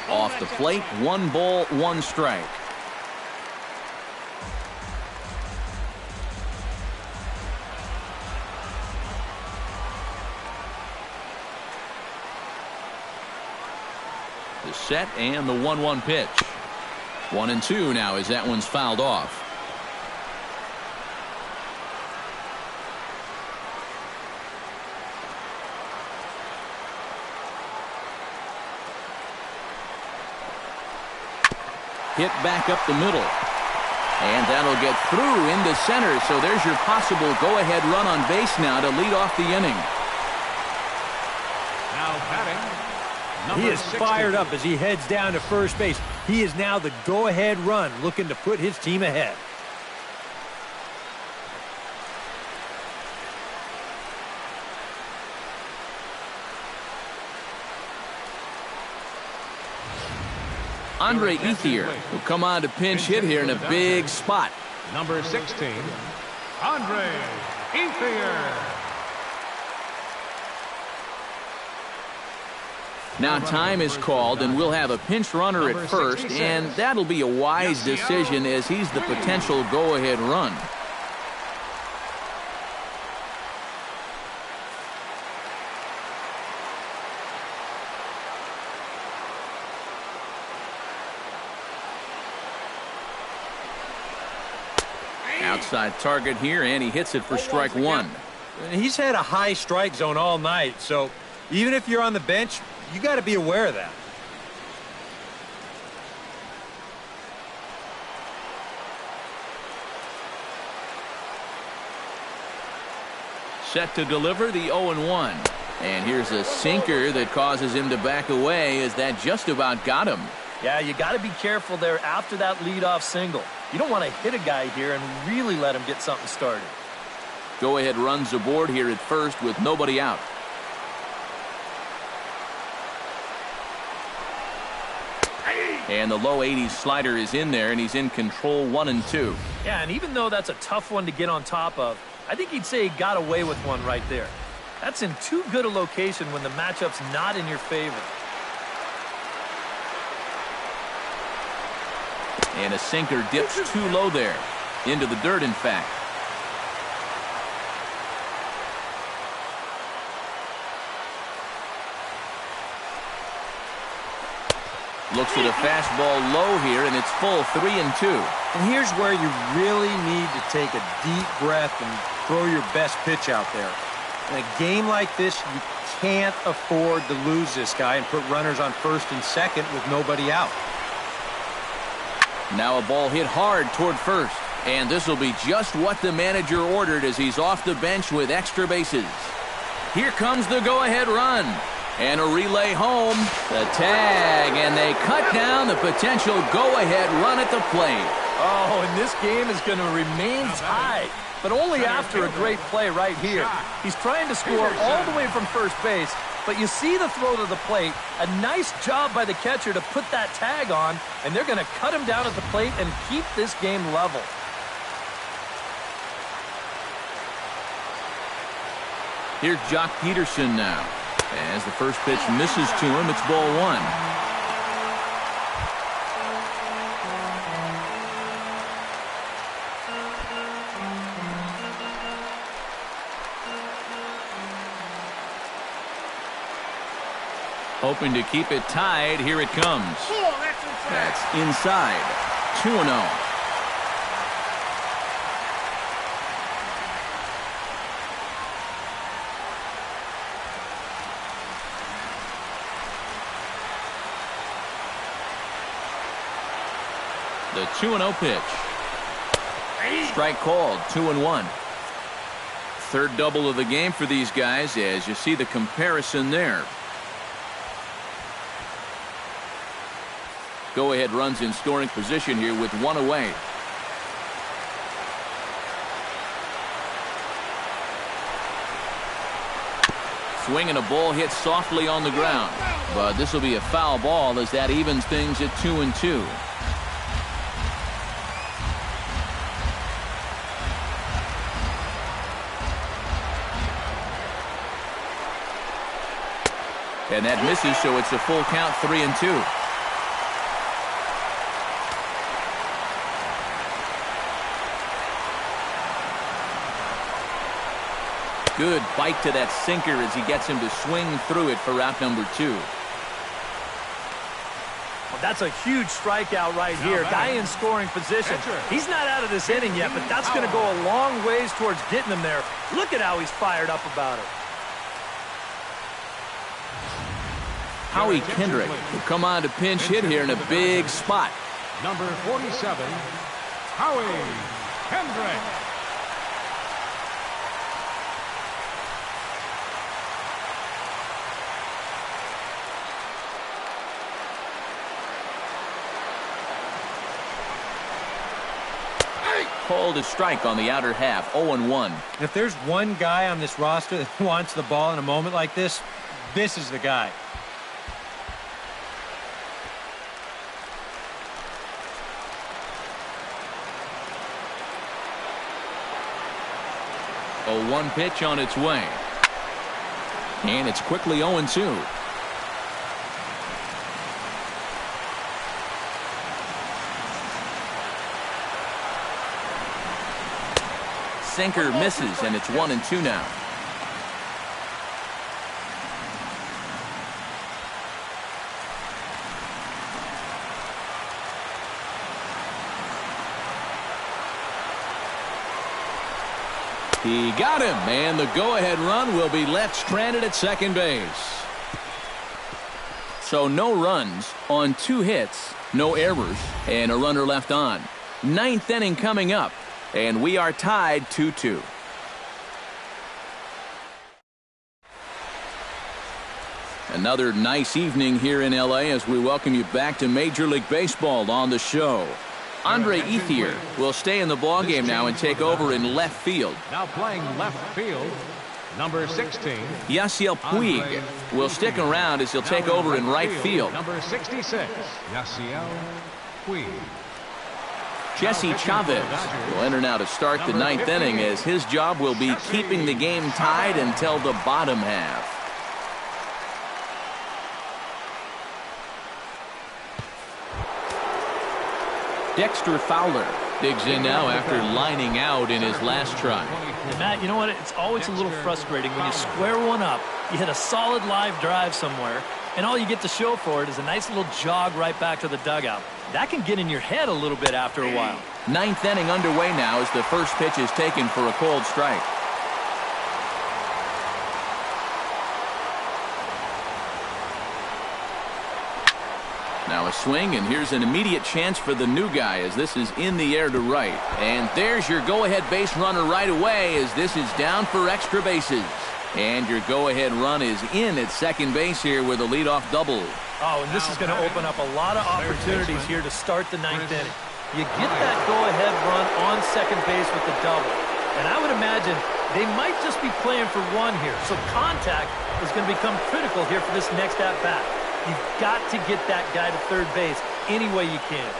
Off the plate, 1 ball, 1 strike. The set and the 1-1 pitch. 1-2 now as that one's fouled off. Hit back up the middle. And that'll get through into center. So there's your possible go-ahead run on base now to lead off the inning. Now batting, He is 60. fired up as he heads down to first base. He is now the go-ahead run, looking to put his team ahead. Andre Ethier will come on to pinch hit here in a big spot. Number 16, Andre Ethier. Now time is called, and we'll have a pinch runner at first, and that'll be a wise decision as he's the potential go-ahead run. Outside target here, and he hits it for strike one. He's had a high strike zone all night, so even if you're on the bench, you got to be aware of that. Set to deliver the 0-1. And here's a sinker that causes him to back away as that just about got him. Yeah, you got to be careful there after that leadoff single. You don't want to hit a guy here and really let him get something started. Go-ahead runs aboard here at first with nobody out. And the low 80s slider is in there, and he's in control 1-2. Yeah, and even though that's a tough one to get on top of, I think he'd say he got away with one right there. That's in too good a location when the matchup's not in your favor. And a sinker dips too low there. Into the dirt, in fact. Looks at a fastball low here, and it's full 3-2. And here's where you really need to take a deep breath and throw your best pitch out there. In a game like this, you can't afford to lose this guy and put runners on first and second with nobody out. Now a ball hit hard toward first. And this will be just what the manager ordered as he's off the bench with extra bases. Here comes the go-ahead run. And a relay home. The tag, and they cut down the potential go-ahead run at the plate. Oh, and this game is going to remain tied, but only after a great play right here. He's trying to score all the way from first base, but you see the throw to the plate. A nice job by the catcher to put that tag on, and they're going to cut him down at the plate and keep this game level. Here's Jock Peterson now. As the first pitch misses to him, it's ball one. Hoping to keep it tied. Here it comes. That's inside. 2-0. The 2-0 pitch. Strike called, 2-1. Third double of the game for these guys as you see the comparison there. Go-ahead runs in scoring position here with one away. Swinging a ball hit softly on the ground. But this will be a foul ball as that evens things at 2-2. And that misses, so it's a full count, 3-2. Good bite to that sinker as he gets him to swing through it for out number 2. Well, that's a huge strikeout right here. Guy in scoring position. He's not out of this inning yet, but that's going to go a long ways towards getting him there. Look at how he's fired up about it. Howie Kendrick will come on to pinch hit here in a big spot. Number 47, Howie Hendrick. Called a strike on the outer half, 0-1. If there's one guy on this roster that wants the ball in a moment like this, this is the guy. A 1 pitch on its way. And it's quickly 0-2. Sinker misses, and it's 1-2 now. He got him, and the go-ahead run will be left stranded at second base. So no runs on 2 hits, no errors, and a runner left on. 9th inning coming up. And we are tied 2-2. Another nice evening here in L.A. as we welcome you back to Major League Baseball on the show. Andre Ethier will stay in the ballgame now and take over in left field. Now playing left field, number 16. Yasiel Puig will stick around as he'll take over in right field. Number 66, Yasiel Puig. Jesse Chavez will enter now to start the 9th inning as his job will be keeping the game tied until the bottom half. Dexter Fowler digs in now after lining out in his last try. And Matt, you know what? It's always a little frustrating when you square one up, you hit a solid live drive somewhere, and all you get to show for it is a nice little jog right back to the dugout. That can get in your head a little bit after a while. 9th inning underway now as the first pitch is taken for a called strike. Now a swing, and here's an immediate chance for the new guy as this is in the air to right. And there's your go-ahead base runner right away as this is down for extra bases. And your go-ahead run is in at second base here with a leadoff double. Oh, and this is going to open up a lot of opportunities here to start the 9th inning. You get that go-ahead run on second base with the double. And I would imagine they might just be playing for one here. So contact is going to become critical here for this next at-bat. You've got to get that guy to third base any way you can.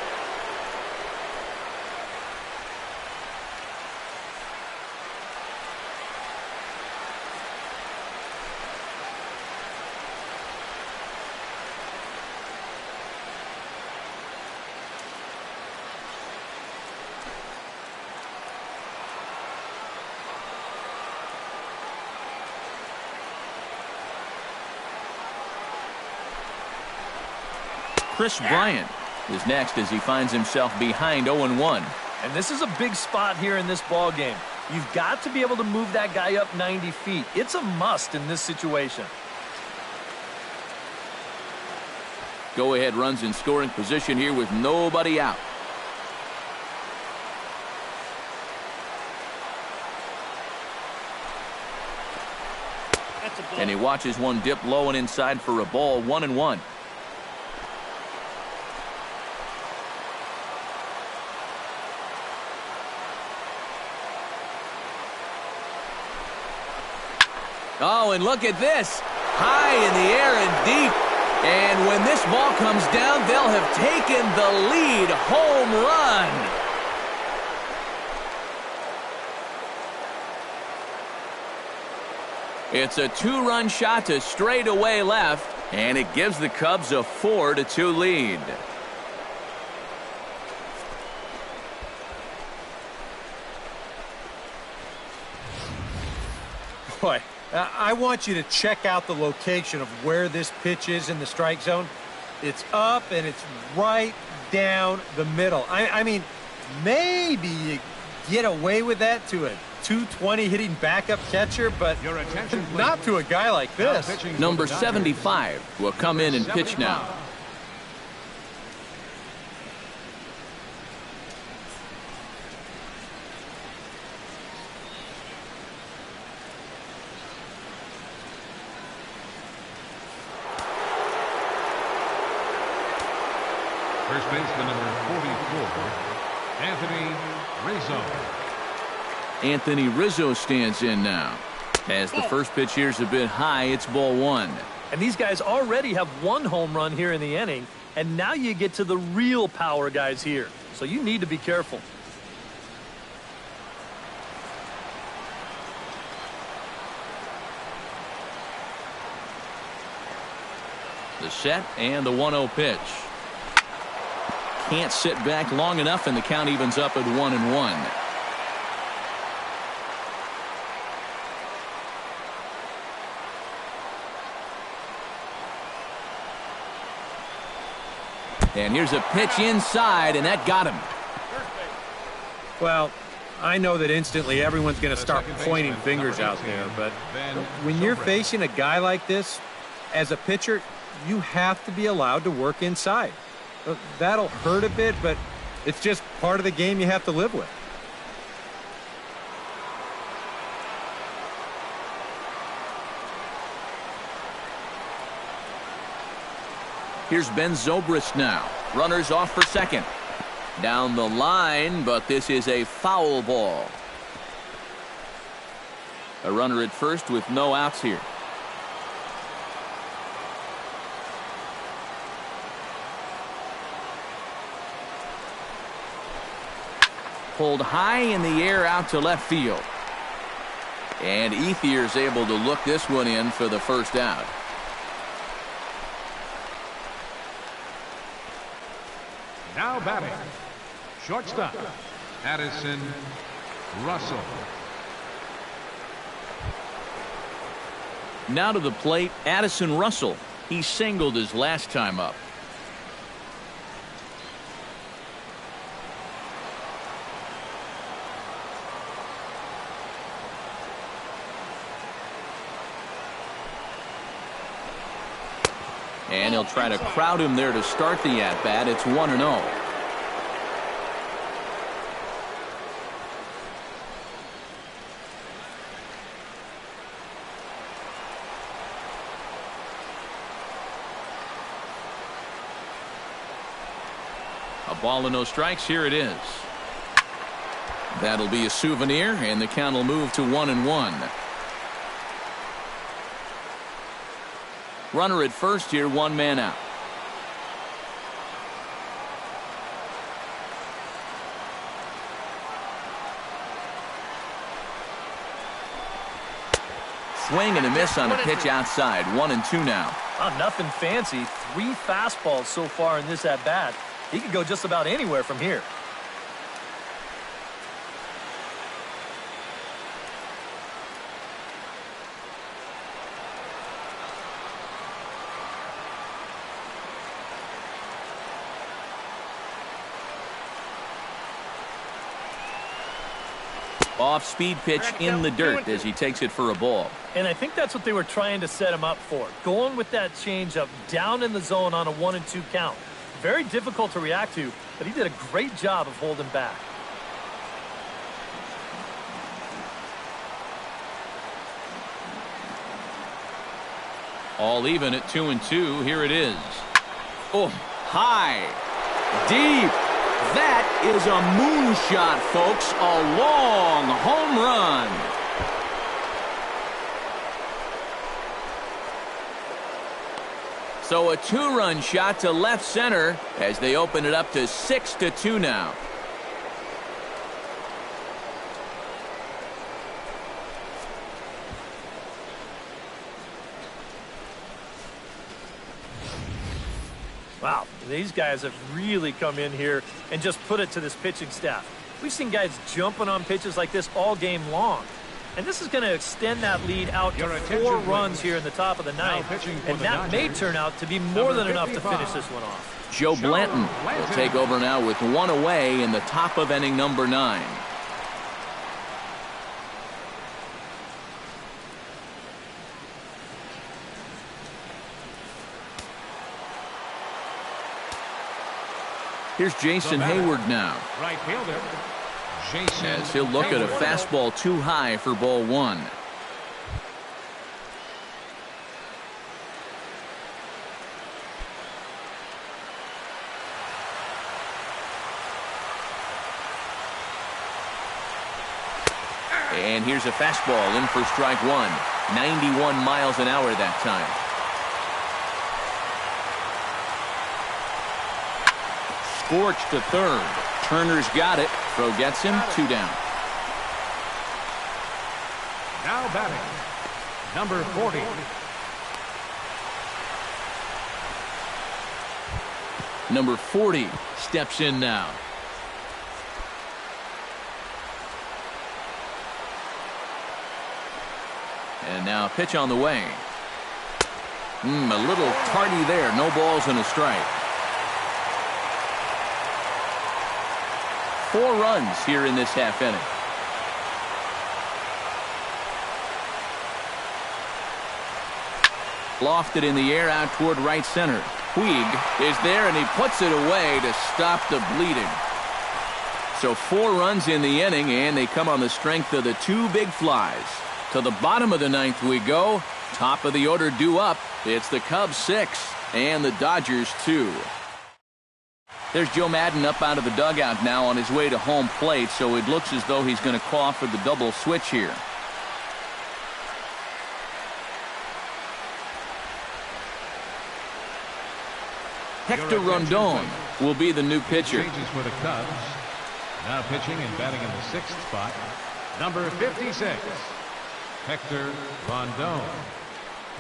Chris Bryant is next as he finds himself behind 0-1. And this is a big spot here in this ball game. You've got to be able to move that guy up 90 feet. It's a must in this situation. Go-ahead runs in scoring position here with nobody out. And he watches one dip low and inside for a ball, 1-1. Oh, and look at this. High in the air and deep. And when this ball comes down, they'll have taken the lead. Home run. It's a 2-run shot to straightaway left, and it gives the Cubs a 4-2 lead. Boy, I want you to check out the location of where this pitch is in the strike zone. It's up and it's right down the middle. I mean, maybe you get away with that to a 220 hitting backup catcher, but not to a guy like this. Number 75 will come in and pitch now. First baseman number 44, Anthony Rizzo. Anthony Rizzo stands in now. As the first pitch here's a bit high, it's ball one. And these guys already have one home run here in the inning, and now you get to the real power guys here. So you need to be careful. The set and the 1-0 pitch. Can't sit back long enough, and the count evens up at 1-1. And here's a pitch inside, and that got him. Well, I know that instantly everyone's going to start pointing fingers out there, but when you're facing a guy like this, as a pitcher, you have to be allowed to work inside. That'll hurt a bit, but it's just part of the game you have to live with. Here's Ben Zobrist now. Runners off for second. Down the line, but this is a foul ball. A runner at first with no outs here. Pulled high in the air out to left field. And Ethier's able to look this one in for the first out. Now batting, shortstop, Addison Russell. Now to the plate, Addison Russell. He singled his last time up. And he'll try to crowd him there to start the at-bat. It's 1-0. A ball and no strikes. Here it is. That'll be a souvenir, and the count will move to 1-1. Runner at first here, one man out. Swing and a miss on a pitch outside. 1-2 now. Nothing fancy. 3 fastballs so far in this at-bat. He could go just about anywhere from here. Off-speed pitch in the dirt as he takes it for a ball. And I think that's what they were trying to set him up for. Going with that changeup down in the zone on a 1-2 count. Very difficult to react to, but he did a great job of holding back. All even at 2-2. Here it is. Oh, high, deep. That is a moonshot, folks. A long home run. So a 2-run shot to left center as they open it up to 6-2 now. Wow, these guys have really come in here and just put it to this pitching staff. We've seen guys jumping on pitches like this all game long. And this is going to extend that lead out to 4 runs here in the top of the ninth. And that may turn out to be more than enough to finish this one off. Joe Blanton will take over now with 1 away in the top of inning number 9. Here's Jason Hayward now. Right fielder, Jason As he'll look at a fastball too high for ball 1. And here's a fastball in for strike one. 91 miles an hour that time. Scorched to third. Turner's got it. Throw gets him. 2 down. Now batting, number 40. Number 40 steps in now. And now a pitch on the way. A little tardy there. No balls and a strike. 4 runs here in this half inning. Lofted in the air out toward right center. Puig is there, and he puts it away to stop the bleeding. So 4 runs in the inning, and they come on the strength of the 2 big flies. To the bottom of the 9th we go. Top of the order due up. It's the Cubs 6 and the Dodgers 2. There's Joe Madden up out of the dugout now on his way to home plate, so it looks as though he's going to call for the double switch here. Hector Rondon will be the new pitcher. Changes for the Cubs. Now pitching and batting in the 6th spot, number 56, Hector Rondon.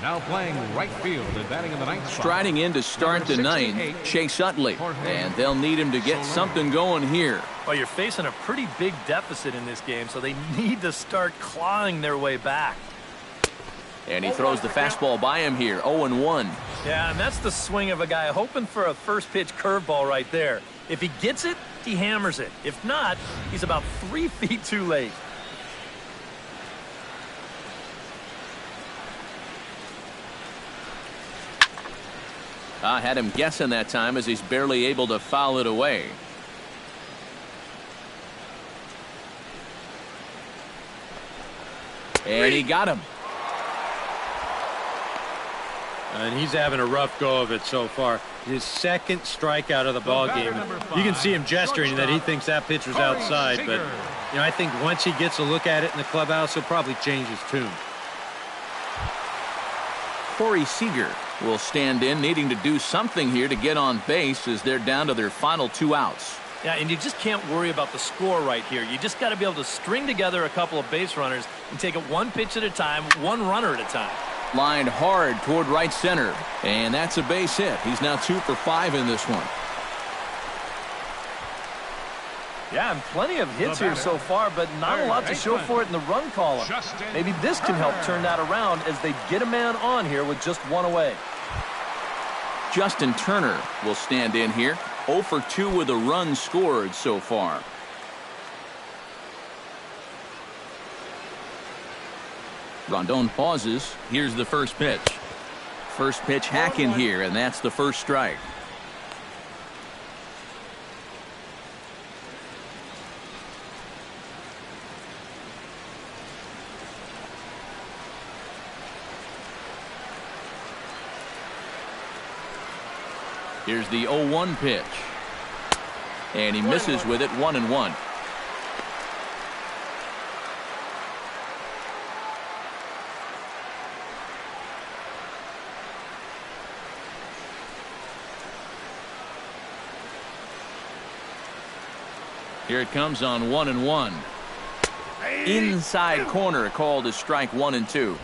Now playing right field and batting in the 9th spot. Striding in to start the 9th, Chase Utley. And they'll need him to get something going here. Well, you're facing a pretty big deficit in this game, so they need to start clawing their way back. And he throws the fastball by him here, 0-1. Yeah, and that's the swing of a guy hoping for a first pitch curveball right there. If he gets it, he hammers it. If not, he's about 3 feet too late. I had him guessing that time as he's barely able to foul it away. And he got him. And he's having a rough go of it so far. His 2nd strikeout of the ball game. You can see him gesturing that he thinks that pitch was outside, but you know, I think once he gets a look at it in the clubhouse, he'll probably change his tune. Corey Seager will stand in, needing to do something here to get on base as they're down to their final 2 outs. Yeah, and you just can't worry about the score right here. You just got to be able to string together a couple of base runners and take it 1 pitch at a time, 1 runner at a time. Lined hard toward right center, and that's a base hit. He's now 2 for 5 in this one. Yeah, and plenty of hits here so far, but not a lot to show for it in the run column. Maybe this can help turn that around as they get a man on here with just 1 away. Justin Turner will stand in here. 0 for 2 with a run scored so far. Rondon pauses. Here's the first pitch. First pitch hack in here, and that's the first strike. Here's the 0-1 pitch. And he misses with it, 1-1. Here it comes on 1-1. Inside corner called as strike 1 and 2.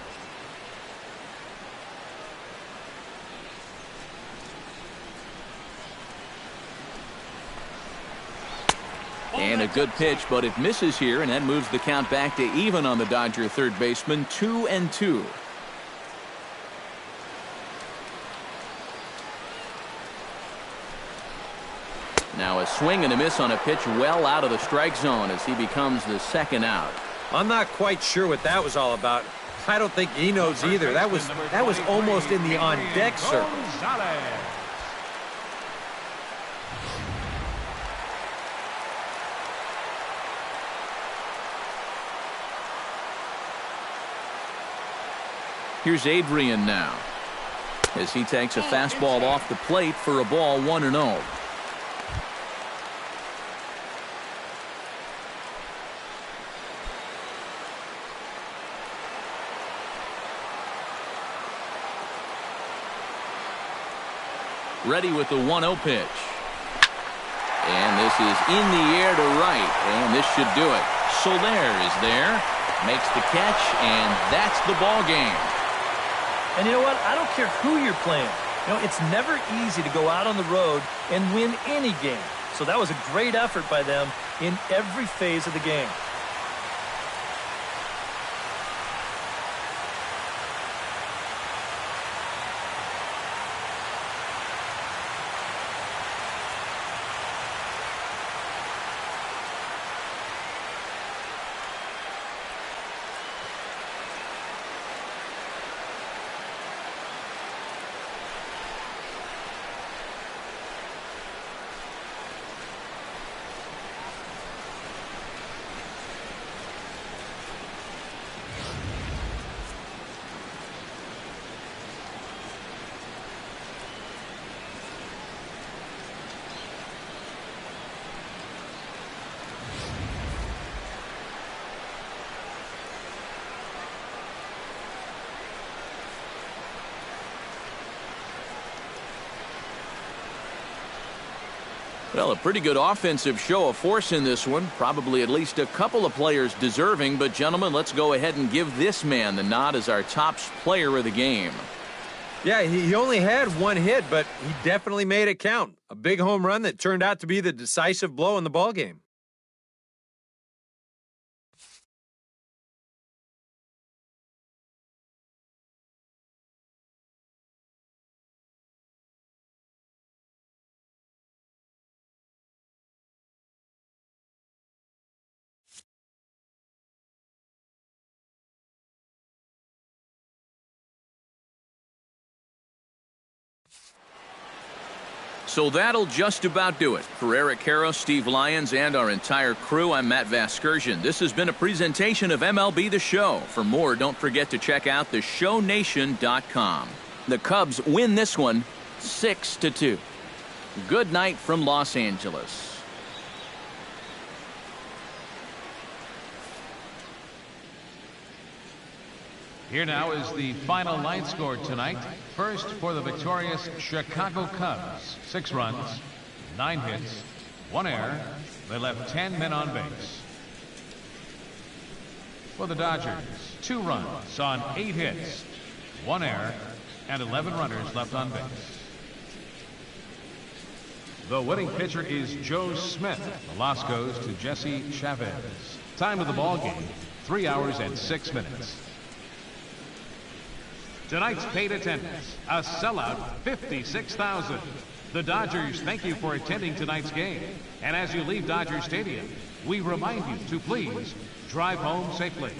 And a good pitch, but it misses here, and that moves the count back to even on the Dodger third baseman, 2-2. Now a swing and a miss on a pitch well out of the strike zone as he becomes the 2nd out. I'm not quite sure what that was all about. I don't think he knows either. That was almost in the on-deck circle. Here's Adrian now as he takes a fastball off the plate for a ball, 1-0. Ready with the 1-0 pitch. And this is in the air to right, and this should do it. Soler is there, makes the catch, and that's the ball game. And you know what? I don't care who you're playing. You know, it's never easy to go out on the road and win any game. So that was a great effort by them in every phase of the game. Well, a pretty good offensive show of force in this one. Probably at least a couple of players deserving. But, gentlemen, let's go ahead and give this man the nod as our top player of the game. Yeah, he only had one hit, but he definitely made it count. A big home run that turned out to be the decisive blow in the ballgame. So that'll just about do it. For Eric Karros, Steve Lyons, and our entire crew, I'm Matt Vasgersian. This has been a presentation of MLB The Show. For more, don't forget to check out theshownation.com. The Cubs win this one 6-2. Good night from Los Angeles. Here now is the final line score tonight. First for the victorious Chicago Cubs. 6 runs, 9 hits, 1 error. They left 10 men on base. For the Dodgers, 2 runs on 8 hits, 1 error, and 11 runners left on base. The winning pitcher is Joe Smith. The loss goes to Jesse Chavez. Time of the ball game, 3 hours and 6 minutes. Tonight's paid attendance, a sellout 56,000. The Dodgers thank you for attending tonight's game. And as you leave Dodger Stadium, we remind you to please drive home safely.